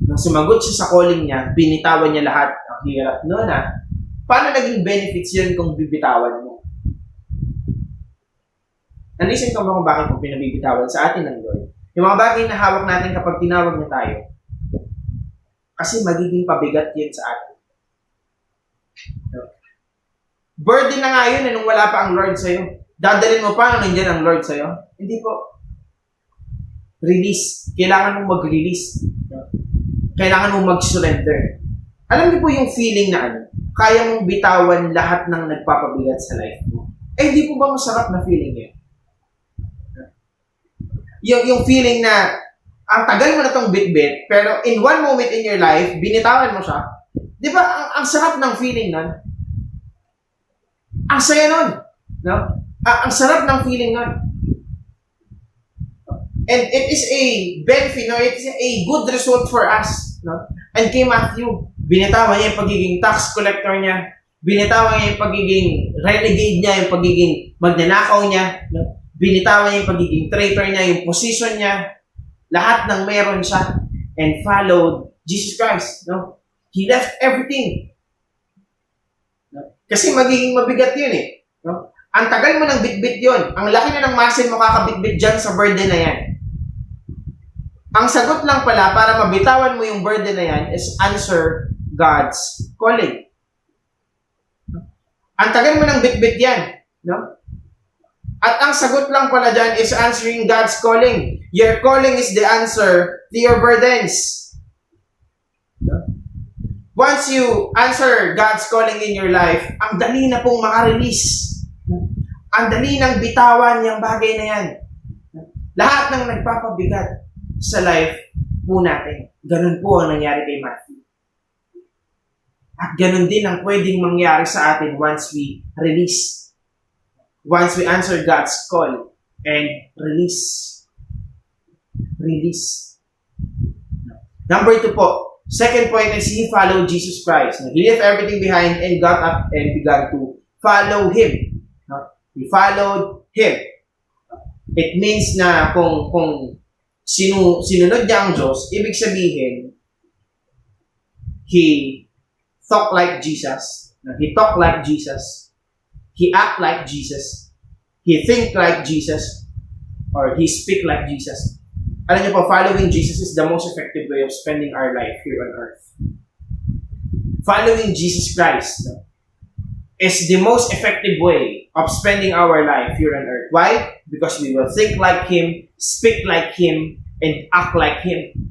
Nung sumagot siya sa calling niya, binitawan niya lahat. Ang hirap nun paano naging benefits yun kung bibitawan mo? Nalisin ka mo kung bakit mo pinabibitawan sa atin ng Lord. Yung mga bagay na hawak natin kapag tinawag niya tayo, kasi magiging pabigat yun sa atin. Burden na nga yun nung wala pa ang Lord sa'yo. Dadalhin mo pa nung nandiyan ang Lord sa'yo? Hindi po. Release. Kailangan mong mag-release. Kailangan mong mag-surrender. Alam niyo po yung feeling na kaya mong bitawan lahat ng nagpapabigat sa life mo. Hindi po ba masarap na feeling yun? Yung feeling na ang tagal mo na tong bit-bit, pero in one moment in your life, binitawan mo siya. Di ba, ang sarap ng feeling nun? Ang saya nun. No? Ang sarap ng feeling nun. And it is a benefit, it is a good result for us. No? And kay Matthew, binitawan niya yung pagiging tax collector niya, binitawan niya yung pagiging renegade niya, yung pagiging magnanakaw niya, no? Binitawan niya yung pagiging traitor niya, yung position niya, lahat ng meron siya, and followed Jesus Christ. No? He left everything. No? Kasi magiging mabigat yun No? Ang tagal mo ng bit-bit yun. Ang laki na ng muscle mo kakabit-bit dyan sa burden na yan. Ang sagot lang pala para mabitawan mo yung burden na yan is answer God's calling. Ang tagal mo ng bit-bit yan. No? At ang sagot lang pala dyan is answering God's calling. Your calling is the answer to your burdens. Once you answer God's calling in your life, ang dali na pong maka-release. Ang dali nang bitawan yung bagay na yan. Lahat ng nagpapabigat sa life po natin. Ganun po ang nangyari kay Matthew. At ganun din ang pwedeng mangyari sa atin once we release. Once we answer God's call and release. Release. Number 2 po. Second point is he followed Jesus Christ. He left everything behind and got up and began to follow Him. He followed Him. It means na kung sinunod niya ang Diyos, ibig sabihin, he talk like Jesus. He talk like Jesus. He act like Jesus. He think like Jesus. Or he speak like Jesus. Alam niyo po, following Jesus is the most effective way of spending our life here on earth. Following Jesus Christ is the most effective way of spending our life here on earth. Why? Because we will think like Him, speak like Him, and act like Him.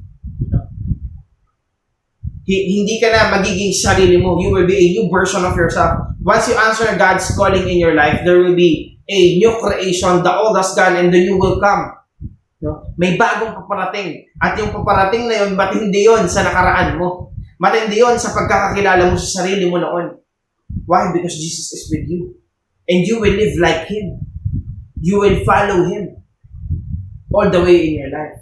Hindi ka na magiging sarili mo. You will be a new version of yourself. Once you answer God's calling in your life, there will be a new creation. The old has gone and the new will come. May bagong paparating. At yung paparating na yun, matindi yun sa nakaraan mo. Matindi yun sa pagkakakilala mo sa sarili mo noon. Why? Because Jesus is with you. And you will live like Him. You will follow Him all the way in your life.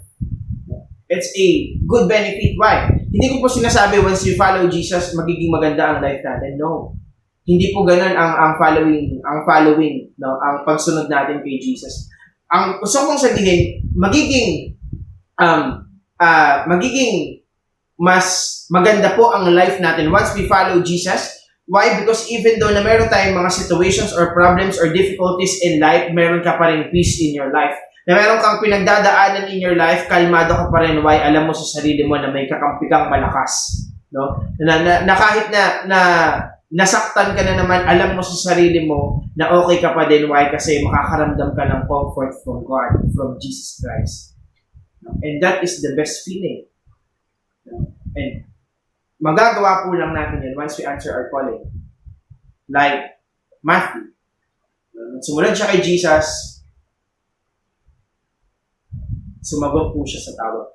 It's a good benefit. Why? Hindi ko po sinasabi once you follow Jesus, magiging maganda ang life natin. No. Hindi po ganun ang following, ang pagsunod natin kay Jesus. Ang gusto kong sabihin, magiging mas maganda po ang life natin once we follow Jesus. Why? Because even though na meron tayong mga situations or problems or difficulties in life, meron ka pa rin peace in your life. Na meron kang pinagdadaanan in your life, kalmado ka pa rin. Why? Alam mo sa sarili mo na may kakampi kang malakas. No? Na kahit na nasaktan ka na naman, alam mo sa sarili mo na okay ka pa din. Why? Kasi makakaramdam ka ng comfort from God, from Jesus Christ. And that is the best feeling. And magagawa po lang natin yan once we answer our calling. Like Matthew. Sumunod siya kay Jesus, sumagot po siya sa tawag.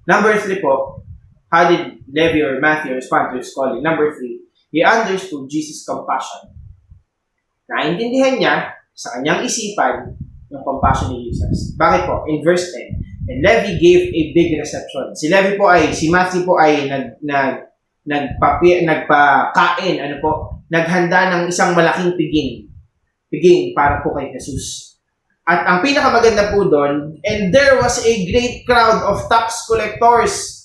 Number 3 po, how did Levi or Matthew respond to his calling? Number 3, he understood Jesus' compassion. Naintindihan niya sa kanyang isipan yung compassion ni Jesus. Bakit po? In verse 10, and Levi gave a big reception. Si Matthew po ay nagpakain, naghanda ng isang malaking piging para po kay Jesus. At ang pinakamaganda po doon, and there was a great crowd of tax collectors.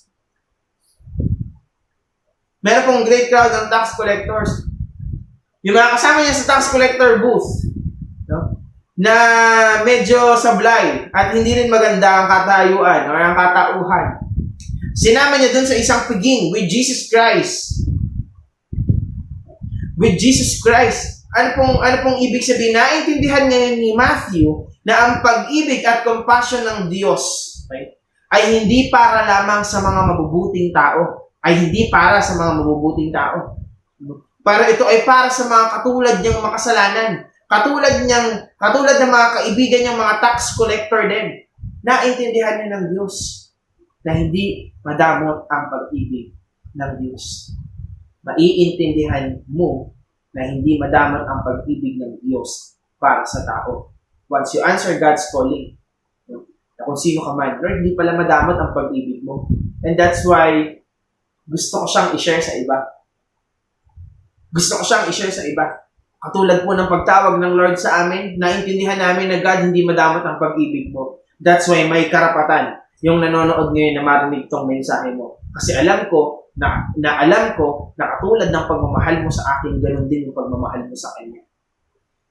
Meron pong great crowd ng tax collectors. Yung mga kasama niya sa tax collector booth, no? Na medyo sablay at hindi rin maganda ang katayuan o ang katauhan. Sinama niya dun sa isang piging with Jesus Christ. With Jesus Christ. Ano pong ibig sabihin? Naintindihan ngayon ni Matthew na ang pag-ibig at compassion ng Diyos, okay, ay hindi para lamang sa mga mabubuting tao. Ay hindi para sa mga mabubuting tao. Para ito ay para sa mga katulad niyang makasalanan. Katulad ng mga kaibigan niyang mga tax collector din. Naintindihan niya ng Diyos na hindi madamot ang pag-ibig ng Diyos. Maiintindihan mo na hindi madamot ang pag-ibig ng Diyos para sa tao. Once you answer God's calling, na kung sino ka man, Lord, hindi pala madamot ang pag-ibig mo. And that's why gusto ko siyang i-share sa iba. Gusto ko siyang i-share sa iba. Katulad po ng pagtawag ng Lord sa amin, naintindihan namin na God, hindi madamot ang pag-ibig mo. That's why may karapatan yung nanonood ngayon na marinig tong mensahe mo. Kasi alam ko na katulad ng pagmamahal mo sa akin, ganoon din yung pagmamahal mo sa Kanya.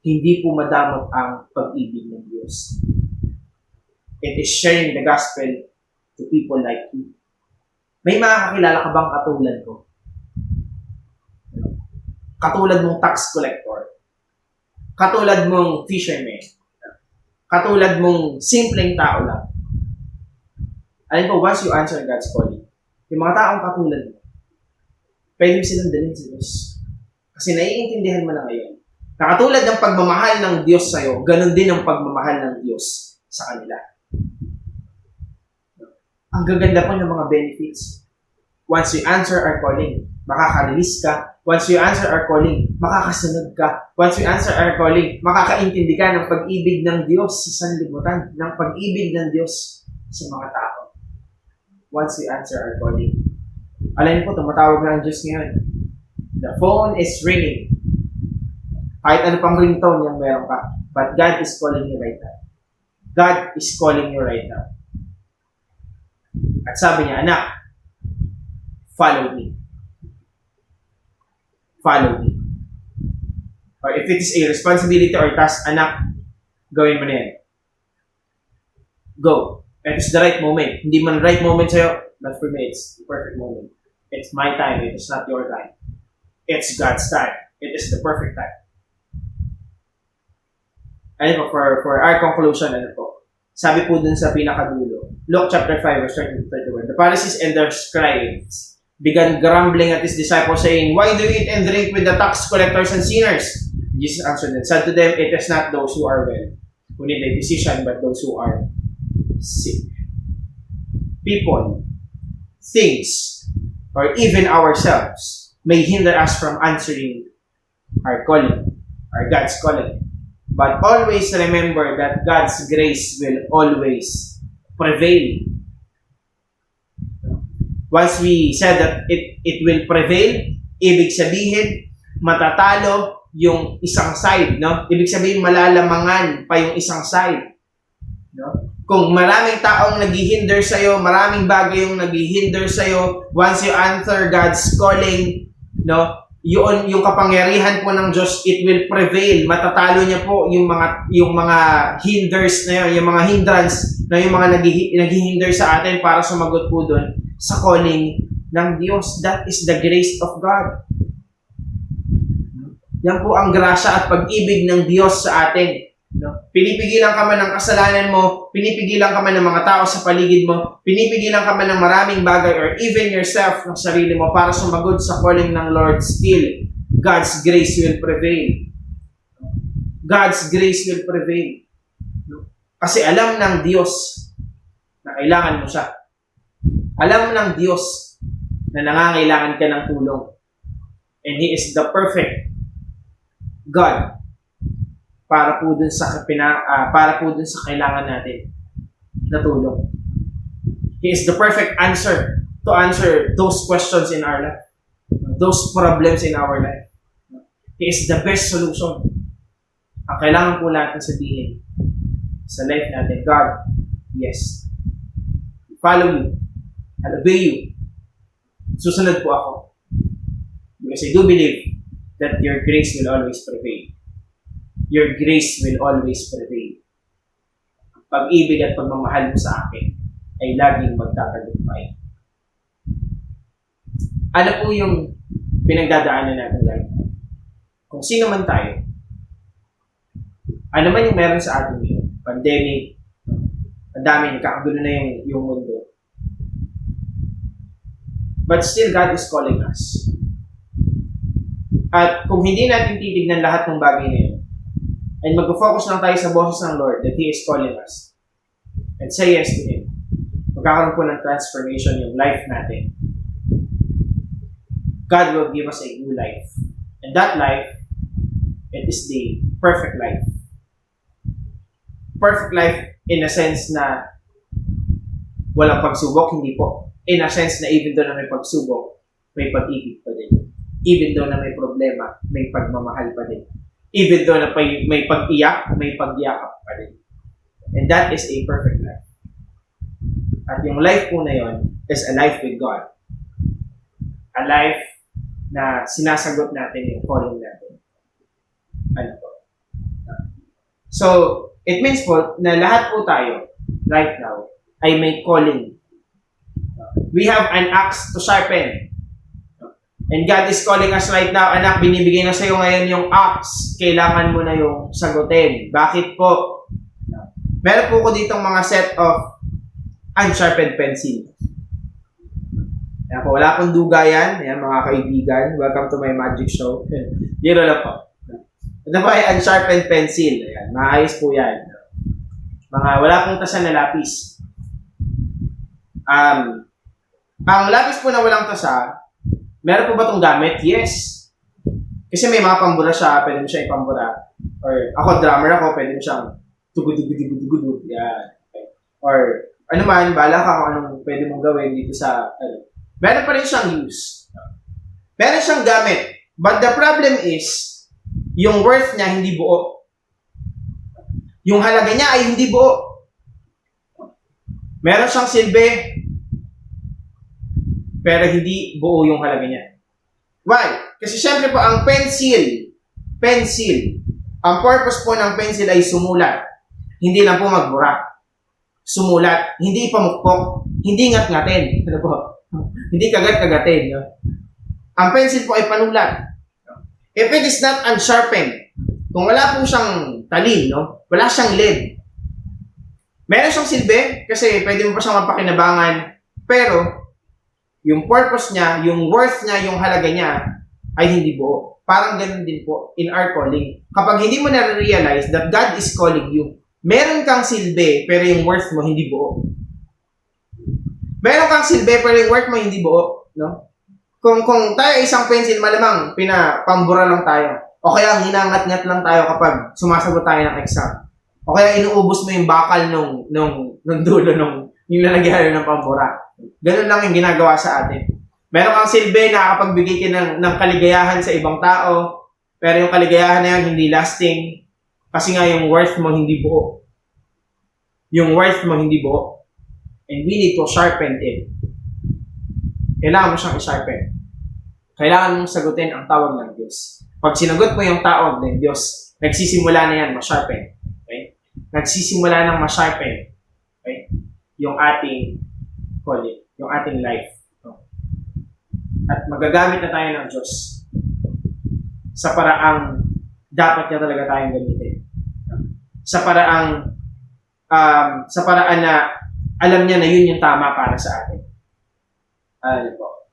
Hindi po madamot ang pag-ibig ng Diyos. It is sharing the gospel to people like you. May makakakilala ka bang katulad ko? Katulad mong tax collector. Katulad mong fisherman. Katulad mong simpleng tao lang. Alam po, once you answer God's calling, yung mga taong katulad mo, pwede silang dalhin sa Diyos. Kasi naiintindihan mo na ngayon. Na katulad ng pagmamahal ng Diyos sa'yo, ganun din ang pagmamahal ng Diyos sa kanila. Ang gaganda po ng mga benefits. Once you answer our calling, makaka-release ka. Once you answer our calling, makakasunod ka. Once you answer our calling, makakaintindi ka ng pag-ibig ng Diyos sa sanlibutan, ng pag-ibig ng Diyos sa mga tao. Once we answer our calling. Alam niyo po, tumatawag na ang Diyos ngayon. The phone is ringing. Kahit ano pang ringtone yung meron ka. But God is calling you right now. God is calling you right now. At sabi niya, anak, follow me. Follow me. Or if it is a responsibility or task, anak, gawin mo na yan. Go. It is the right moment. Hindi man right moment sa'yo, but for me, it's the perfect moment. It's my time. It is not your time. It's God's time. It is the perfect time. Ano po, for our conclusion, ano po, sabi po dun sa pinakadulo, Luke chapter 5, verse 30 to 31, the Pharisees and their scribes began grumbling at his disciples, saying, why do you eat and drink with the tax collectors and sinners? Jesus answered and said to them, it is not those who are well who need a physician, but those who are sick. People, things, or even ourselves may hinder us from answering our calling, or God's calling. But always remember that God's grace will always prevail. Once we said that it will prevail, ibig sabihin, matatalo yung isang side, no? Ibig sabihin, malalamangan pa yung isang side, no? Kung maraming taong naghihinder sa'yo, maraming bagay yung naghihinder sa'yo, once you answer God's calling, no? Yung kapangyarihan po ng Diyos, it will prevail. Matatalo niya po yung mga hinders na yun, yung mga hindrance na yung mga naghihinder sa atin para sumagot po doon sa calling ng Diyos. That is the grace of God. Yan po ang grasya at pag-ibig ng Diyos sa atin. No? Pinipigilan ka man ng kasalanan mo, pinipigilan ka man ng mga tao sa paligid mo, pinipigilan ka man ng maraming bagay or even yourself ng sarili mo para sumagot sa calling ng Lord, still, God's grace will prevail. God's grace will prevail. No? Kasi alam ng Diyos na kailangan mo siya. Alam ng Diyos na nangangailangan ka ng tulong. And He is the perfect God para po dun sa kailangan natin na tulong. He is the perfect answer to answer those questions in our life, those problems in our life. He is the best solution. Ang kailangan po natin sabihin sa life natin, God, yes, I follow you, I'll obey you, susunod po ako. Because I do believe that your grace will always prevail. Your grace will always prevail. Ang pag-ibig at pagmamahal mo sa akin ay laging magtatagumpay. Ano po yung pinagdadaanan natin lagi? Kung sino man tayo, ano man yung meron sa atin ngayon, pandemic, ang dami, nagkakagulo na yung mundo. But still, God is calling us. At kung hindi natin titignan lahat ng bagay na yun, and mag-focus lang tayo sa boses ng Lord that He is calling us, and say yes to Him, magkakaroon po ng transformation yung life natin. God will give us a new life. And that life, it is the perfect life. Perfect life in a sense na walang pagsubok, hindi po. In a sense na even though na may pagsubok, may pag-ibig pa din. Even though na may problema, may pagmamahal pa din. Even though na may pag-iyak, may pagyakap pa rin. And that is a perfect life. At yung life po na yon is a life with God. A life na sinasagot natin yung calling natin. Ano po? So, it means po na lahat po tayo right now ay may calling. We have an axe to sharpen. And God is calling us right now, anak, binibigay na sa'yo ngayon yung axe. Kailangan mo na yung sagutin. Bakit po? Meron po ko ditong mga set of unsharpened pencil. Ayan po, wala pong dugayan. Ayan, mga kaibigan. Welcome to my magic show. Dito lang po. Ito po ay unsharpened pencil. Ayan, maayos po yan. Wala pong tasa na lapis. Ang lapis po na walang tasa, meron po ba itong gamit? Yes. Kasi may mga pambura siya, pwede mo siya ipambura. Or ako, drummer ako, pwede mo siyang tugud-tugud-tugud-tugud. Yan. Okay. Or ano man, bala ka kung anong pwede mong gawin dito sa, meron pa rin siyang use. Meron siyang gamit. But the problem is, yung worth niya hindi buo. Yung halaga niya ay hindi buo. Meron siyang silbi, pero hindi buo yung halaga niya. Why? Kasi syempre po, ang pencil, ang purpose po ng pencil ay sumulat. Hindi lang po magbura. Sumulat. Hindi pamukpok. Hindi ngat-ngatin. Ano po? Hindi kagat-kagatin. No? Ang pencil po ay panulat. If it is not unsharpened, kung wala po siyang talin, no? Wala siyang lead. Meron siyang silbi, kasi pwede mo pa siyang mapakinabangan, pero yung purpose niya, yung worth niya, yung halaga niya, ay hindi buo. Parang ganun din po in our calling. Kapag hindi mo na-realize that God is calling you, meron kang silbi, pero yung worth mo hindi buo. Meron kang silbi, pero yung worth mo hindi buo. No? Kung tayo isang pencil, malamang pinapambura lang tayo. O kaya hinangat-ngat lang tayo kapag sumasagot tayo ng exam. O kaya inuubos mo yung bakal nung dulo nung nilalagyan ng pambura. Ganun lang yung ginagawa sa atin. Meron kang silbi na nakapagbigay ka ng kaligayahan sa ibang tao, Pero yung kaligayahan na yan, hindi lasting. Kasi nga yung worth mo hindi buo. Yung worth mo hindi buo. And we need to sharpen it. Kailangan mo siyang i-sharpen. Kailangan mong sagutin ang tawag ng Diyos. Pag sinagot mo yung tawag ng Diyos, nagsisimula na yan ma-sharpen. Okay? Nagsisimula ng ma-sharpen. Okay? Yung ating calling, yung ating life. At magagamit na tayo ng Diyos sa paraang dapat niya talaga tayong gamitin. Sa paraan na alam niya na yun yung tama para sa atin. Po.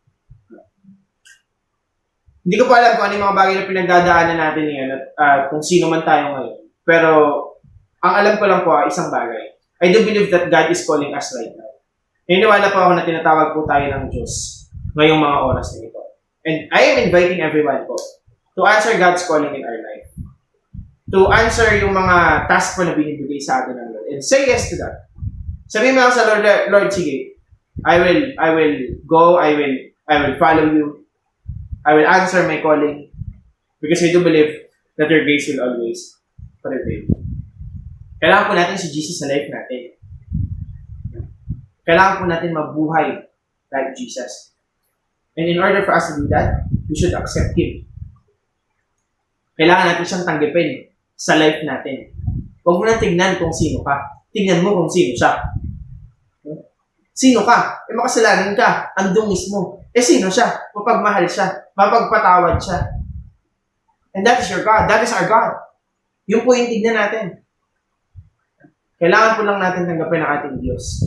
Hindi ko pa alam kung ano yung mga bagay na pinagdadaanan natin ngayon at kung sino man tayo ngayon. Pero ang alam ko lang po isang bagay. I do believe that God is calling us right now. Naniniwala po ako na tinatawag po tayo ng Diyos ngayong mga oras na ito. And I am inviting everyone po to answer God's calling in our life. To answer yung mga task po na binibigay sa atin ng Lord. And say yes to that. Sabihin mo lang sa Lord, Lord, sige, I will go, I will follow you. I will answer my calling. Because we do believe that your grace will always prevail. Kailangan po natin si Jesus sa life natin. Kailangan po natin mabuhay like Jesus. And in order for us to do that, we should accept Him. Kailangan natin siyang tanggapin sa life natin. Huwag mo na tignan kung sino ka. Tignan mo kung sino siya. Sino ka? Makasalanan ka. Andong mismo. Sino siya? Mapagmahal siya. Mapagpatawad siya. And that is your God. That is our God. Yun po yung tignan natin. Kailangan po lang natin tanggapin ang ating Diyos.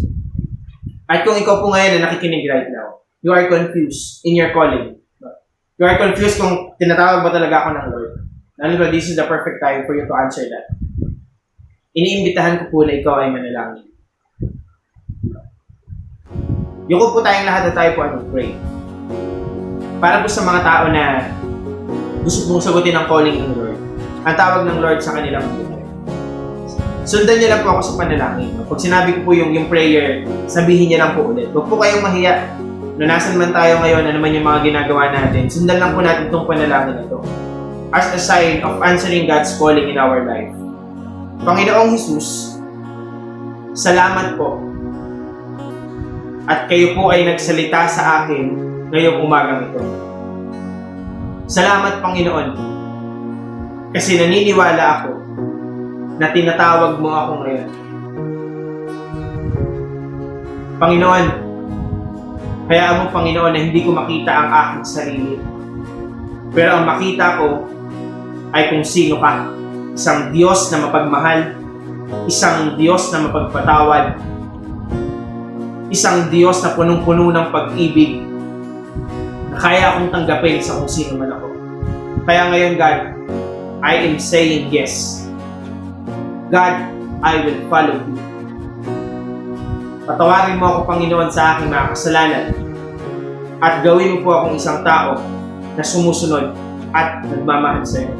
At kung ikaw po ngayon na nakikinig right now, you are confused in your calling. You are confused kung tinatawag ba talaga ako ng Lord. Lalo ba, this is the perfect time for you to answer that. Iniimbitahan ko po na ikaw ay manalangin. Yuko po tayong lahat na tayo po ay mag-pray. Para po sa mga tao na gusto pong sagutin ang calling ng Lord, ang tawag ng Lord sa kanilang buhay. Sundan niyo lang po ako sa panalangin. Pag sinabi ko po yung prayer, sabihin niyo lang po ulit. Huwag po kayong mahiya. No, nasan man tayo ngayon, ano man yung mga ginagawa natin, sundan lang po natin itong panalangin na ito. As a sign of answering God's calling in our life. Panginoong Jesus, salamat po. At kayo po ay nagsalita sa akin ngayong umagang ito. Salamat, Panginoon. Kasi naniniwala ako na tinatawag mo ako ngayon. Panginoon, hayaan mo, Panginoon, na hindi ko makita ang aking sarili. Pero ang makita ko ay kung sino ka. Isang Diyos na mapagmahal, isang Diyos na mapagpatawad, isang Diyos na punong-puno ng pag-ibig na kaya akong tanggapin sa kung sino man ako. Kaya ngayon, God, I am saying yes. God, I will follow you. Patawarin mo ako, Panginoon, sa aking mga kasalanan at gawin mo po akong isang tao na sumusunod at nagmamahal sa iyo.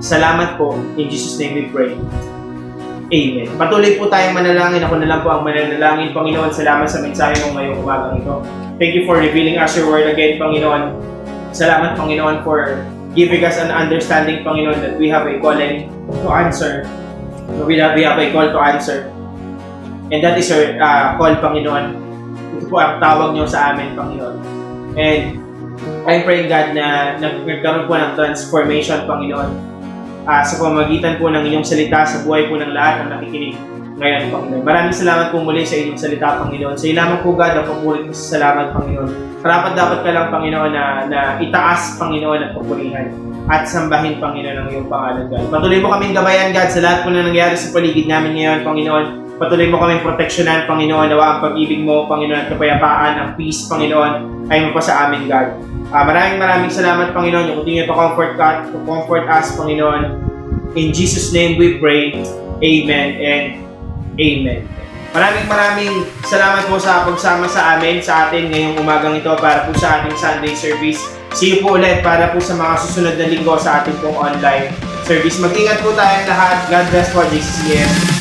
Salamat po. In Jesus' name we pray. Amen. Patuloy po tayong manalangin. Ako na lang po ang manalangin. Panginoon, salamat sa mensahe mo ngayong umagang ito. Thank you for revealing us your word again, Panginoon. Salamat, Panginoon, for giving us an understanding, Panginoon, that we have a calling to answer. We have a call to answer. And that is your call, Panginoon. Ito po ang tawag niyo sa amin, Panginoon. And I'm praying, God, na nagkaroon po ng transformation, Panginoon. Sa pamamagitan po ng inyong salita sa buhay po ng lahat ng nakikinig ngayon, Panginoon. Maraming salamat po muli sa inyong salita, Panginoon. Sa ilaman po, God, ang papulit ko sa salamat, Panginoon. Dapat ka lang, Panginoon, na itaas, Panginoon, at papurihan at sambahin, Panginoon, ang iyong pangalan, God. Patuloy mo kaming gabayan, God, sa lahat po na nangyari sa paligid namin ngayon, Panginoon. Patuloy mo kaming proteksyonan, Panginoon. Nawa ang pag-ibig mo, Panginoon, at kapayapaan, ang peace, Panginoon, ay mo pa sa amin, God. Maraming salamat, Panginoon. You continue to comfort us, Panginoon. In Jesus' name we pray. Amen and amen. Maraming salamat po sa pagsama sa amin, sa atin ngayong umagang ito para po sa ating Sunday service. See you po ulit para po sa mga susunod na linggo sa ating pong online service. Mag-ingat po tayong lahat. God bless po, JCCM.